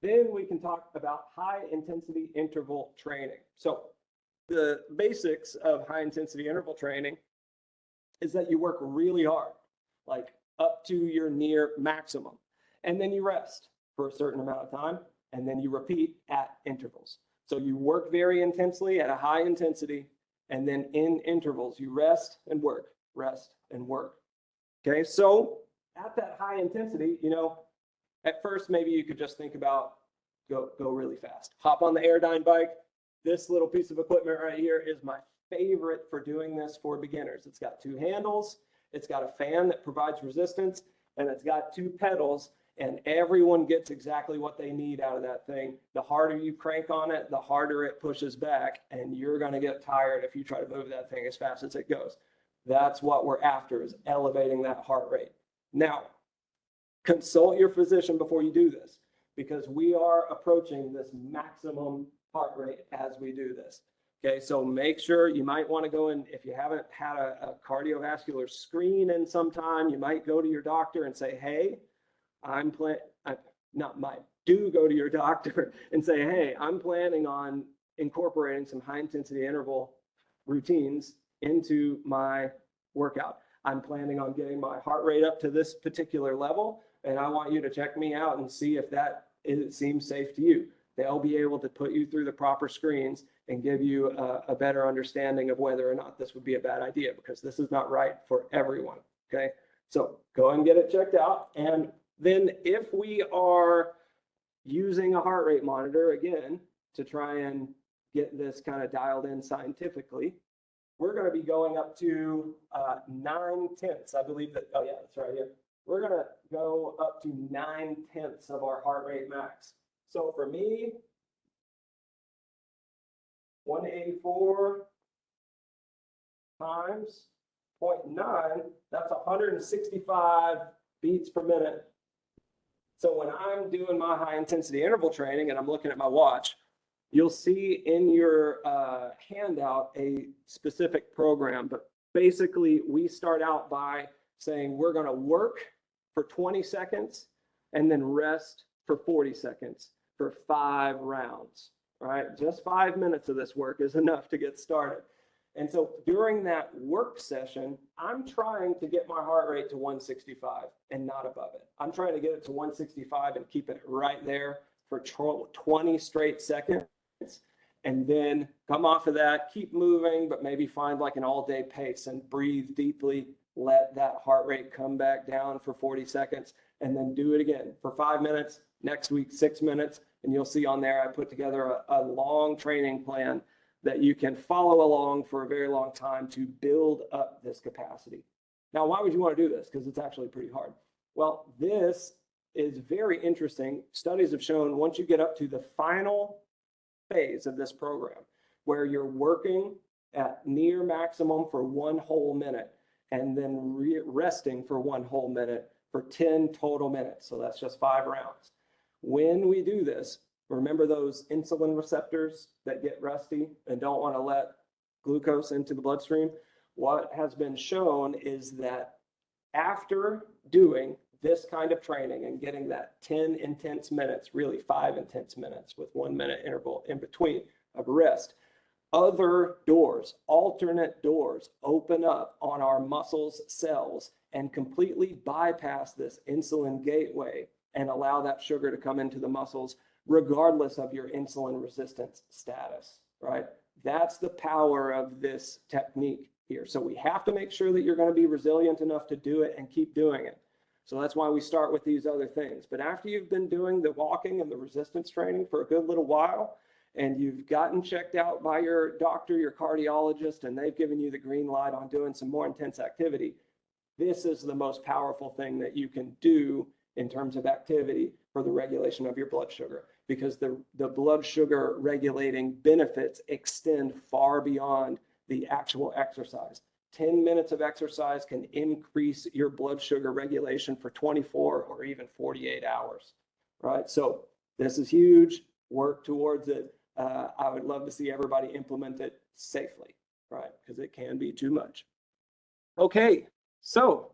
Then we can talk about high intensity interval training. So the basics of high intensity interval training is that you work really hard, like up to your near maximum, and then you rest for a certain amount of time, and then you repeat at intervals. So you work very intensely at a high intensity, and then in intervals, you rest and work, rest and work. Okay, so at that high intensity, at first, maybe you could just think about go really fast. Hop on the Airdyne bike. This little piece of equipment right here is my favorite for doing this for beginners. It's got 2 handles, it's got a fan that provides resistance, and it's got 2 pedals, and everyone gets exactly what they need out of that thing. The harder you crank on it, the harder it pushes back, and you're going to get tired if you try to move that thing as fast as it goes. That's what we're after, is elevating that heart rate. Now, consult your physician before you do this, because we are approaching this maximum heart rate as we do this. Okay, so make sure, you might want to go in, if you haven't had a cardiovascular screen in some time, you might go to your doctor and say, hey, do go to your doctor and say, hey, I'm planning on incorporating some high intensity interval routines into my workout. I'm planning on getting my heart rate up to this particular level, and I want you to check me out and see if it seems safe to you. They'll be able to put you through the proper screens and give you a better understanding of whether or not this would be a bad idea, because this is not right for everyone. Okay, so go and get it checked out. And then if we are using a heart rate monitor, again, to try and get this kind of dialed in scientifically, we're going to be going up to 9/10. I believe that, oh yeah, that's right here. We're going to go up to 9/10 of our heart rate max. So for me, 184 times 0.9, that's 165 beats per minute. So when I'm doing my high intensity interval training and I'm looking at my watch, you'll see in your handout a specific program. But basically, we start out by saying we're going to work for 20 seconds and then rest for 40 seconds for 5 rounds. Right? Just 5 minutes of this work is enough to get started. And so during that work session, I'm trying to get my heart rate to 165 and not above it. I'm trying to get it to 165 and keep it right there for 20 straight seconds. and then come off of that, keep moving, but maybe find like an all-day pace and breathe deeply. Let that heart rate come back down for 40 seconds, and then do it again for 5 minutes, next week 6 minutes, and you'll see on there I put together a long training plan that you can follow along for a very long time to build up this capacity. Now, why would you want to do this? Because it's actually pretty hard. Well, this is very interesting. Studies have shown once you get up to the final phase of this program, where you're working at near maximum for 1 whole minute and then resting for 1 whole minute for 10 total minutes. So that's just 5 rounds. When we do this, remember those insulin receptors that get rusty and don't want to let glucose into the bloodstream? What has been shown is that after doing this kind of training and getting that 10 intense minutes, really 5 intense minutes with 1 minute interval in between of rest, other doors, alternate doors open up on our muscles cells and completely bypass this insulin gateway and allow that sugar to come into the muscles regardless of your insulin resistance status, right? That's the power of this technique here. So we have to make sure that you're going to be resilient enough to do it and keep doing it. So that's why we start with these other things. But after you've been doing the walking and the resistance training for a good little while, and you've gotten checked out by your doctor, your cardiologist, and they've given you the green light on doing some more intense activity, this is the most powerful thing that you can do in terms of activity for the regulation of your blood sugar, because the blood sugar regulating benefits extend far beyond the actual exercise. 10 minutes of exercise can increase your blood sugar regulation for 24 or even 48 hours, right? So this is huge. Work towards it. I would love to see everybody implement it safely, right? Because it can be too much. Okay, so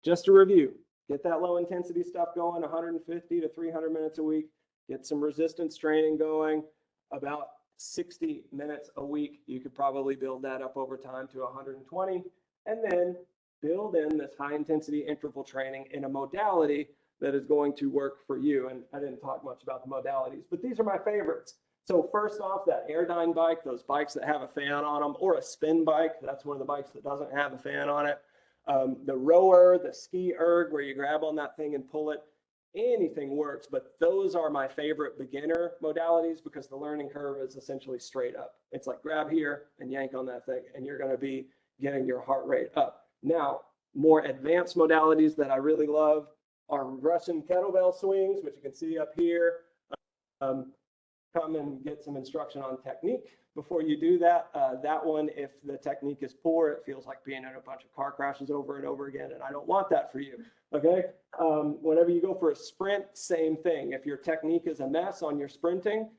just to review, get that low intensity stuff going, 150 to 300 minutes a week. Get some resistance training going, about 60 minutes a week. You could probably build that up over time to 120, and then build in this high intensity interval training in a modality that is going to work for you. And I didn't talk much about the modalities, but these are my favorites. So first off, that Airdyne bike, those bikes that have a fan on them, or a spin bike, that's one of the bikes that doesn't have a fan on it. The rower, the ski erg, where you grab on that thing and pull it, anything works, but those are my favorite beginner modalities because the learning curve is essentially straight up. It's like grab here and yank on that thing, and you're going to be getting your heart rate up. Now, more advanced modalities that I really love are Russian kettlebell swings, which you can see up here. Come and get some instruction on technique before you do that. That one, if the technique is poor, it feels like being in a bunch of car crashes over and over again, and I don't want that for you, okay? Whenever you go for a sprint, same thing. If your technique is a mess on your sprinting,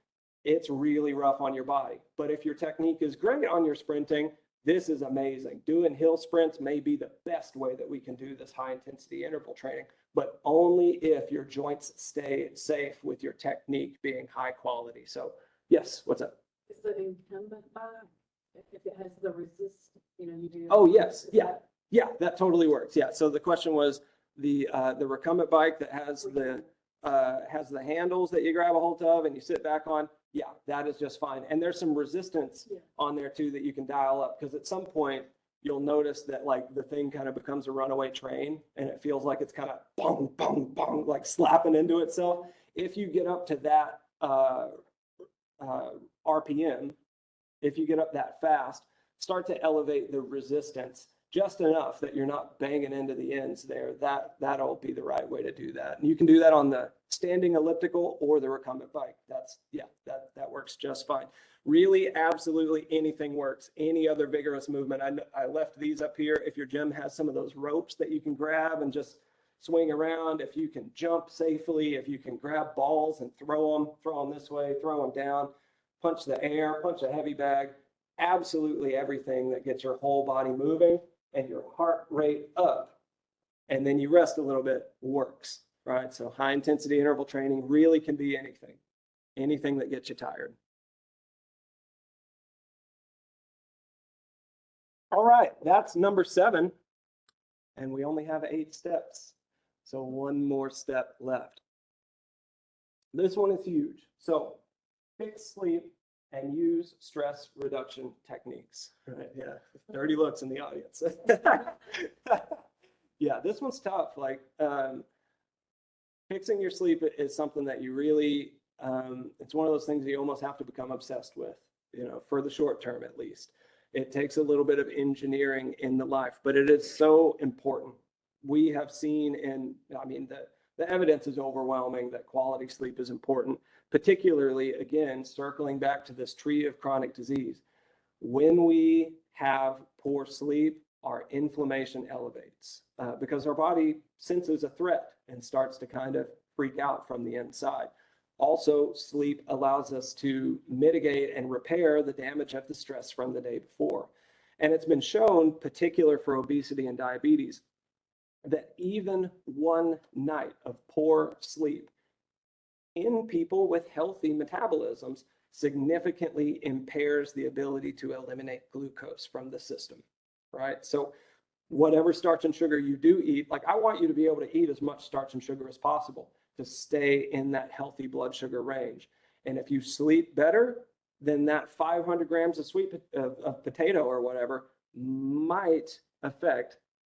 it's really rough on your body. But if your technique is great on your sprinting, this is amazing. Doing hill sprints may be the best way that we can do this high intensity interval training, but only if your joints stay safe with your technique being high quality. So yes, what's up? Is the incumbent bar, if it has the resist, you do. Oh, yes. Yeah. Yeah, that totally works. Yeah. So the question was the recumbent bike that has the handles that you grab a hold of and you sit back on. Yeah, that is just fine. And there's some resistance on there too that you can dial up, because at some point you'll notice that like the thing kind of becomes a runaway train and it feels like it's kind of bong, bong, bong, like slapping into itself. If you get up to that RPM, if you get up that fast, start to elevate the resistance just enough that you're not banging into the ends there. That'll be the right way to do that. And you can do that on the standing elliptical or the recumbent bike. That works just fine. Really, absolutely anything works. Any other vigorous movement. I left these up here. If your gym has some of those ropes that you can grab and just swing around, if you can jump safely, if you can grab balls and throw them this way, throw them down, punch the air, punch a heavy bag, absolutely everything that gets your whole body moving and your heart rate up, and then you rest a little bit, works, right? So high intensity interval training really can be anything that gets you tired. All right, that's number 7, and we only have 8 steps. So one more step left. This one is huge. So fix sleep and use stress reduction techniques. Right? Yeah, dirty looks in the audience. Yeah, this one's tough. Like fixing your sleep is something that you really, it's one of those things you almost have to become obsessed with, you know, for the short term at least. It takes a little bit of engineering in the life, but it is so important. We have seen, and I mean, the evidence is overwhelming that quality sleep is important, particularly, again, circling back to this tree of chronic disease. When we have poor sleep, our inflammation elevates because our body senses a threat and starts to kind of freak out from the inside. Also, sleep allows us to mitigate and repair the damage of the stress from the day before. And it's been shown, particular for obesity and diabetes, that even one night of poor sleep in people with healthy metabolisms significantly impairs the ability to eliminate glucose from the system, right? So whatever starch and sugar you do eat, like I want you to be able to eat as much starch and sugar as possible to stay in that healthy blood sugar range. And if you sleep better, then that 500 grams of potato or whatever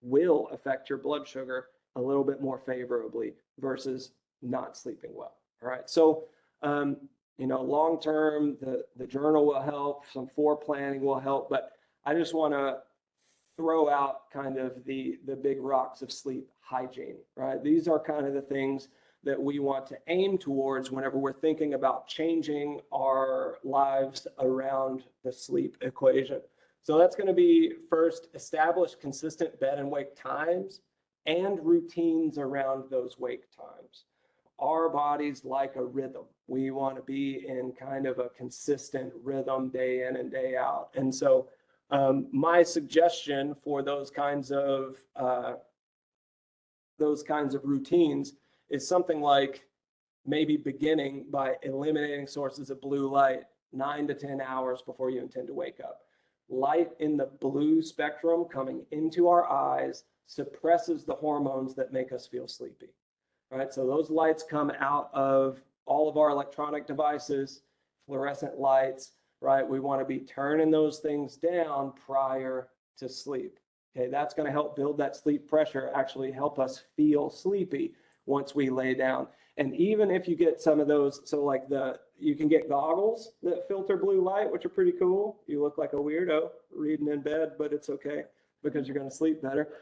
will affect your blood sugar a little bit more favorably versus not sleeping well. All right. So, you know, long term, the journal will help, some foreplanning will help, but I just want to throw out kind of the big rocks of sleep hygiene, right? These are kind of the things that we want to aim towards whenever we're thinking about changing our lives around the sleep equation. So that's going to be first, establish consistent bed and wake times and routines around those wake times. Our bodies like a rhythm. We want to be in kind of a consistent rhythm day in and day out. And so my suggestion for those kinds of routines is something like maybe beginning by eliminating sources of blue light 9 to 10 hours before you intend to wake up. Light in the blue spectrum coming into our eyes suppresses the hormones that make us feel sleepy, right? So those lights come out of all of our electronic devices, fluorescent lights, right? We want to be turning those things down prior to sleep. Okay, that's going to help build that sleep pressure, actually help us feel sleepy once we lay down. And even if you get some of those, so like you can get goggles that filter blue light, which are pretty cool. You look like a weirdo reading in bed, but it's okay because you're going to sleep better.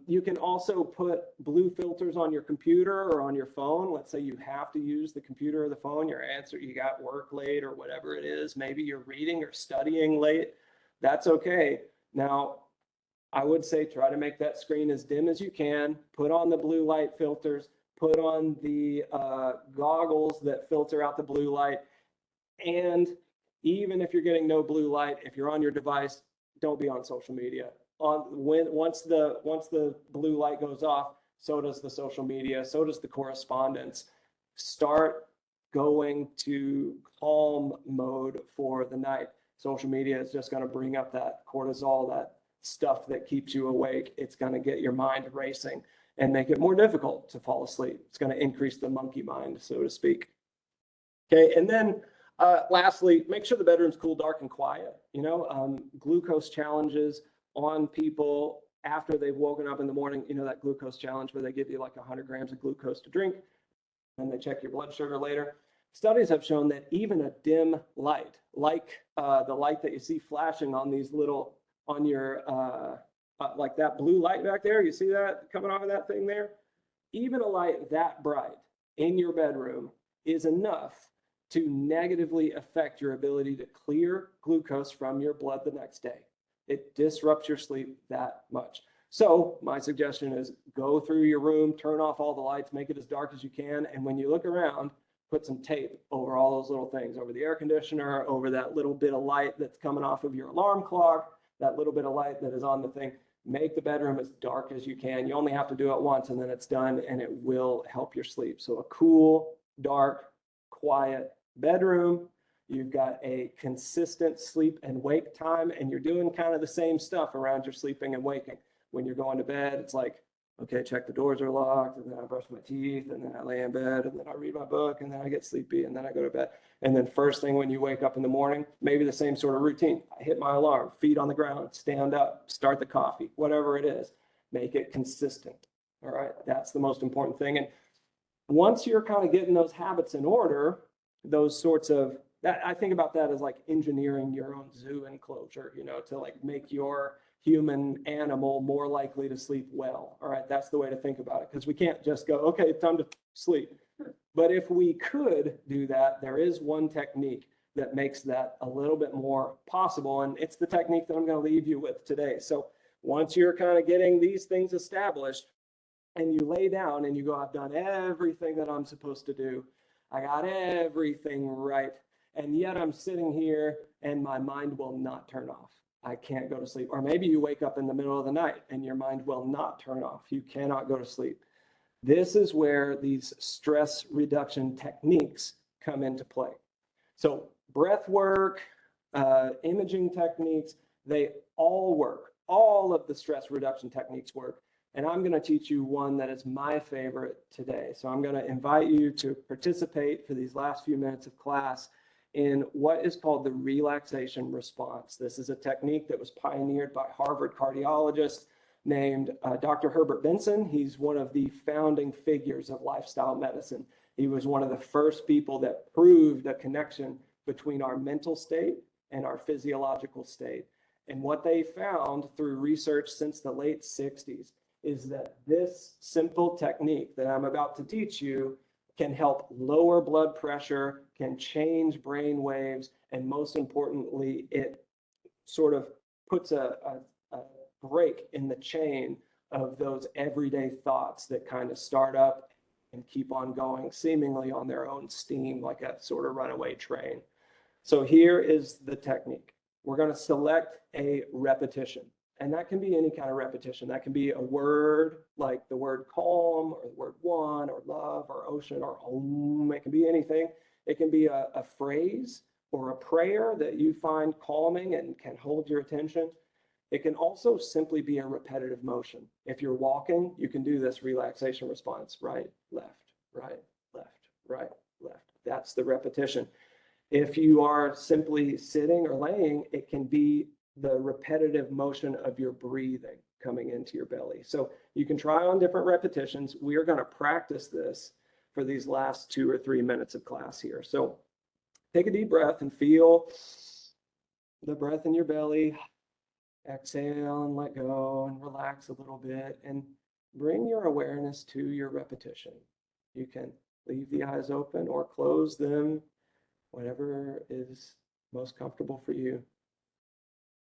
You can also put blue filters on your computer or on your phone. Let's say you have to use the computer or the phone, you got work late or whatever it is. Maybe you're reading or studying late. That's okay. Now, I would say try to make that screen as dim as you can, put on the blue light filters, put on the goggles that filter out the blue light. And even if you're getting no blue light, if you're on your device, don't be on social media. Once the blue light goes off, so does the social media, so does the correspondence. Start going to calm mode for the night. Social media is just going to bring up that cortisol, that stuff that keeps you awake. It's going to get your mind racing and make it more difficult to fall asleep. It's going to increase the monkey mind, so to speak. Okay, and then lastly, make sure the bedroom's cool, dark, and quiet. You know, glucose challenges on people after they've woken up in the morning. You know, that glucose challenge where they give you like 100 grams of glucose to drink, and they check your blood sugar later. Studies have shown that even a dim light, like the light that you see flashing on these little, on your, like that blue light back there, you see that coming off of that thing there? Even a light that bright in your bedroom is enough to negatively affect your ability to clear glucose from your blood the next day. It disrupts your sleep that much. So my suggestion is go through your room, turn off all the lights, make it as dark as you can. And when you look around, put some tape over all those little things, over the air conditioner, over that little bit of light that's coming off of your alarm clock, that little bit of light that is on the thing. Make the bedroom as dark as you can. You only have to do it once and then it's done, and it will help your sleep. So a cool, dark, quiet bedroom. You've got a consistent sleep and wake time, and you're doing kind of the same stuff around your sleeping and waking. When you're going to bed, it's like Okay, check the doors are locked, and then I brush my teeth, and then I lay in bed, and then I read my book, and then I get sleepy, and then I go to bed. And then first thing when you wake up in the morning, maybe the same sort of routine. I hit my alarm, feet on the ground, stand up, start the coffee, whatever it is, make it consistent. All right, that's the most important thing. And once you're kind of getting those habits in order, those sorts of that, I think about that as like engineering your own zoo enclosure, to like make your human animal more likely to sleep well. All right, that's the way to think about it, because we can't just go, okay, it's time to sleep. But if we could do that, there is one technique that makes that a little bit more possible, and it's the technique that I'm going to leave you with today. So once you're kind of getting these things established, and you lay down and you go, I've done everything that I'm supposed to do. I got everything right. And yet I'm sitting here and my mind will not turn off. I can't go to sleep. Or maybe you wake up in the middle of the night and your mind will not turn off. You cannot go to sleep. This is where these stress reduction techniques come into play. So breath work, imaging techniques, they all work. All of the stress reduction techniques work. And I'm going to teach you one that is my favorite today. So I'm going to invite you to participate for these last few minutes of class in what is called the relaxation response. This is a technique that was pioneered by Harvard cardiologist named Dr. Herbert Benson. He's one of the founding figures of lifestyle medicine. He was one of the first people that proved a connection between our mental state and our physiological state. And what they found through research since the late 60s is that this simple technique that I'm about to teach you can help lower blood pressure, can change brain waves, and most importantly, it sort of puts a break in the chain of those everyday thoughts that kind of start up and keep on going seemingly on their own steam, like a sort of runaway train. So here is the technique. We're going to select a repetition. And that can be any kind of repetition. That can be a word like the word calm or the word one or love or ocean or home. It can be anything. It can be a phrase or a prayer that you find calming and can hold your attention. It can also simply be a repetitive motion. If you're walking, you can do this relaxation response, right, left, right, left, right, left. That's the repetition. If you are simply sitting or laying, it can be the repetitive motion of your breathing coming into your belly. So you can try on different repetitions. We are going to practice this for these last 2 or 3 minutes of class here. So take a deep breath and feel the breath in your belly. Exhale and let go and relax a little bit and bring your awareness to your repetition. You can leave the eyes open or close them, whatever is most comfortable for you.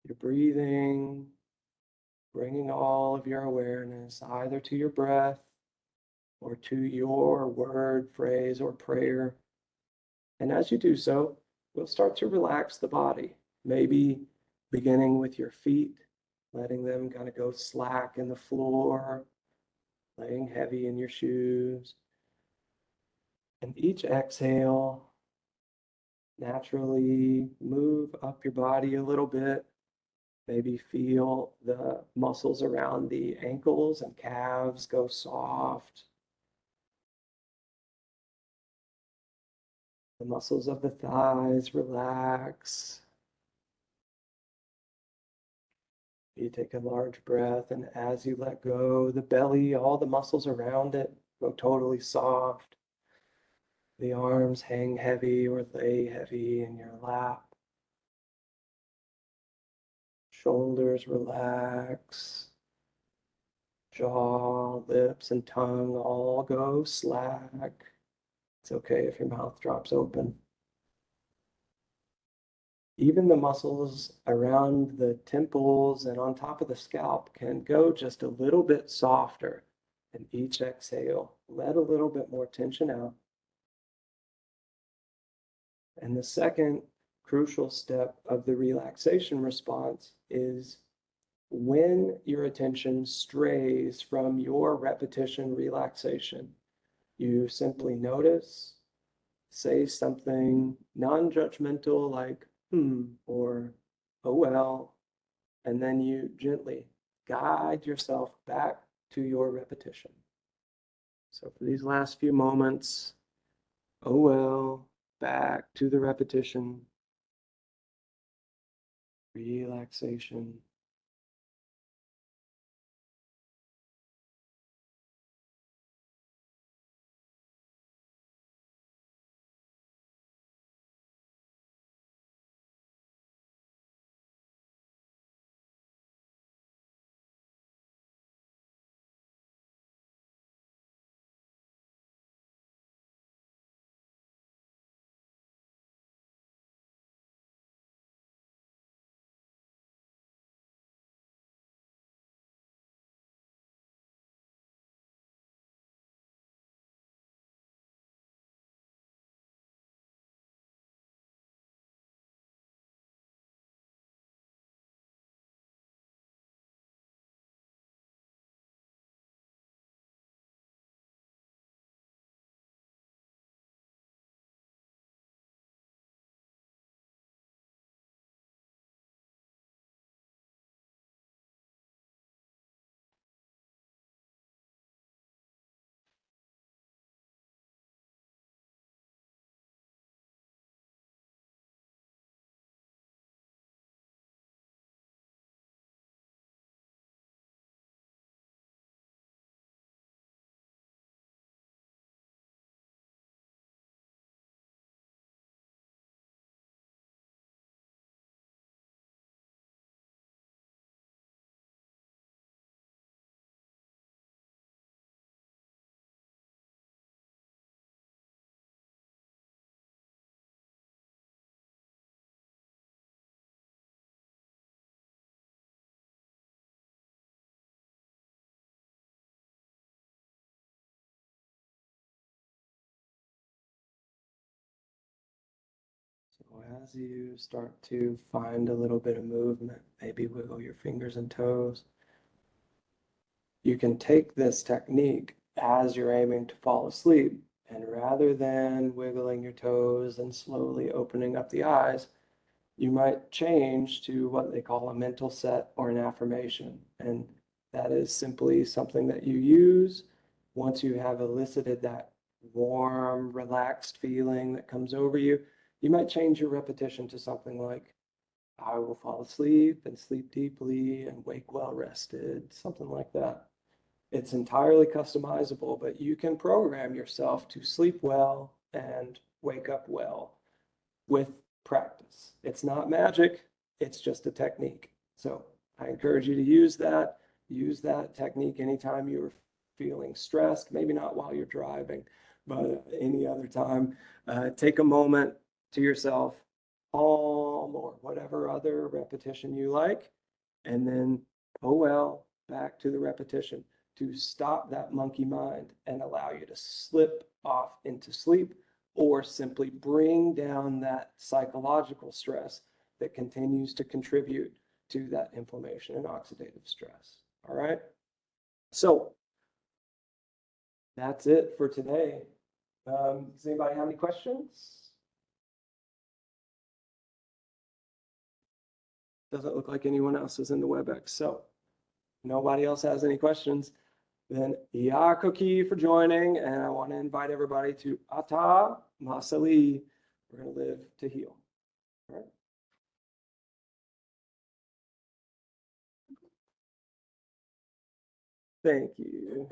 You're breathing, bringing all of your awareness either to your breath or to your word, phrase, or prayer. And as you do so, we'll start to relax the body, maybe beginning with your feet, letting them kind of go slack in the floor, laying heavy in your shoes. And each exhale, naturally move up your body a little bit. Maybe feel the muscles around the ankles and calves go soft. The muscles of the thighs relax. You take a large breath, and as you let go, the belly, all the muscles around it go totally soft. The arms hang heavy or lay heavy in your lap. Shoulders relax. Jaw, lips, and tongue all go slack. It's okay if your mouth drops open. Even the muscles around the temples and on top of the scalp can go just a little bit softer. And each exhale, let a little bit more tension out. And the second crucial step of the relaxation response is when your attention strays from your repetition relaxation, you simply notice, say something non-judgmental like, or, oh well, and then you gently guide yourself back to your repetition. So for these last few moments, oh well, back to the repetition, relaxation. So as you start to find a little bit of movement, maybe wiggle your fingers and toes, you can take this technique as you're aiming to fall asleep. And rather than wiggling your toes and slowly opening up the eyes, you might change to what they call a mental set or an affirmation. And that is simply something that you use once you have elicited that warm, relaxed feeling that comes over you. You might change your repetition to something like, I will fall asleep and sleep deeply and wake well rested, something like that. It's entirely customizable, but you can program yourself to sleep well and wake up well with practice. It's not magic, it's just a technique. So I encourage you to use that technique anytime you're feeling stressed, maybe not while you're driving, but any other time. Take a moment to yourself, calm or whatever other repetition you like, and then, oh well, back to the repetition to stop that monkey mind and allow you to slip off into sleep or simply bring down that psychological stress that continues to contribute to that inflammation and oxidative stress. All right. So that's it for today. Does anybody have any questions? Doesn't look like anyone else is in the WebEx. So nobody else has any questions. Then Yakoki for joining, and I want to invite everybody to Ata Masali. We're going to live to heal. All right. Thank you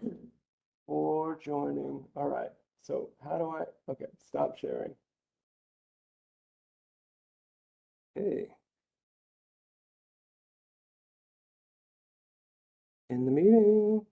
for joining. All right. So how do I? Okay, stop sharing. Hey, in the meeting.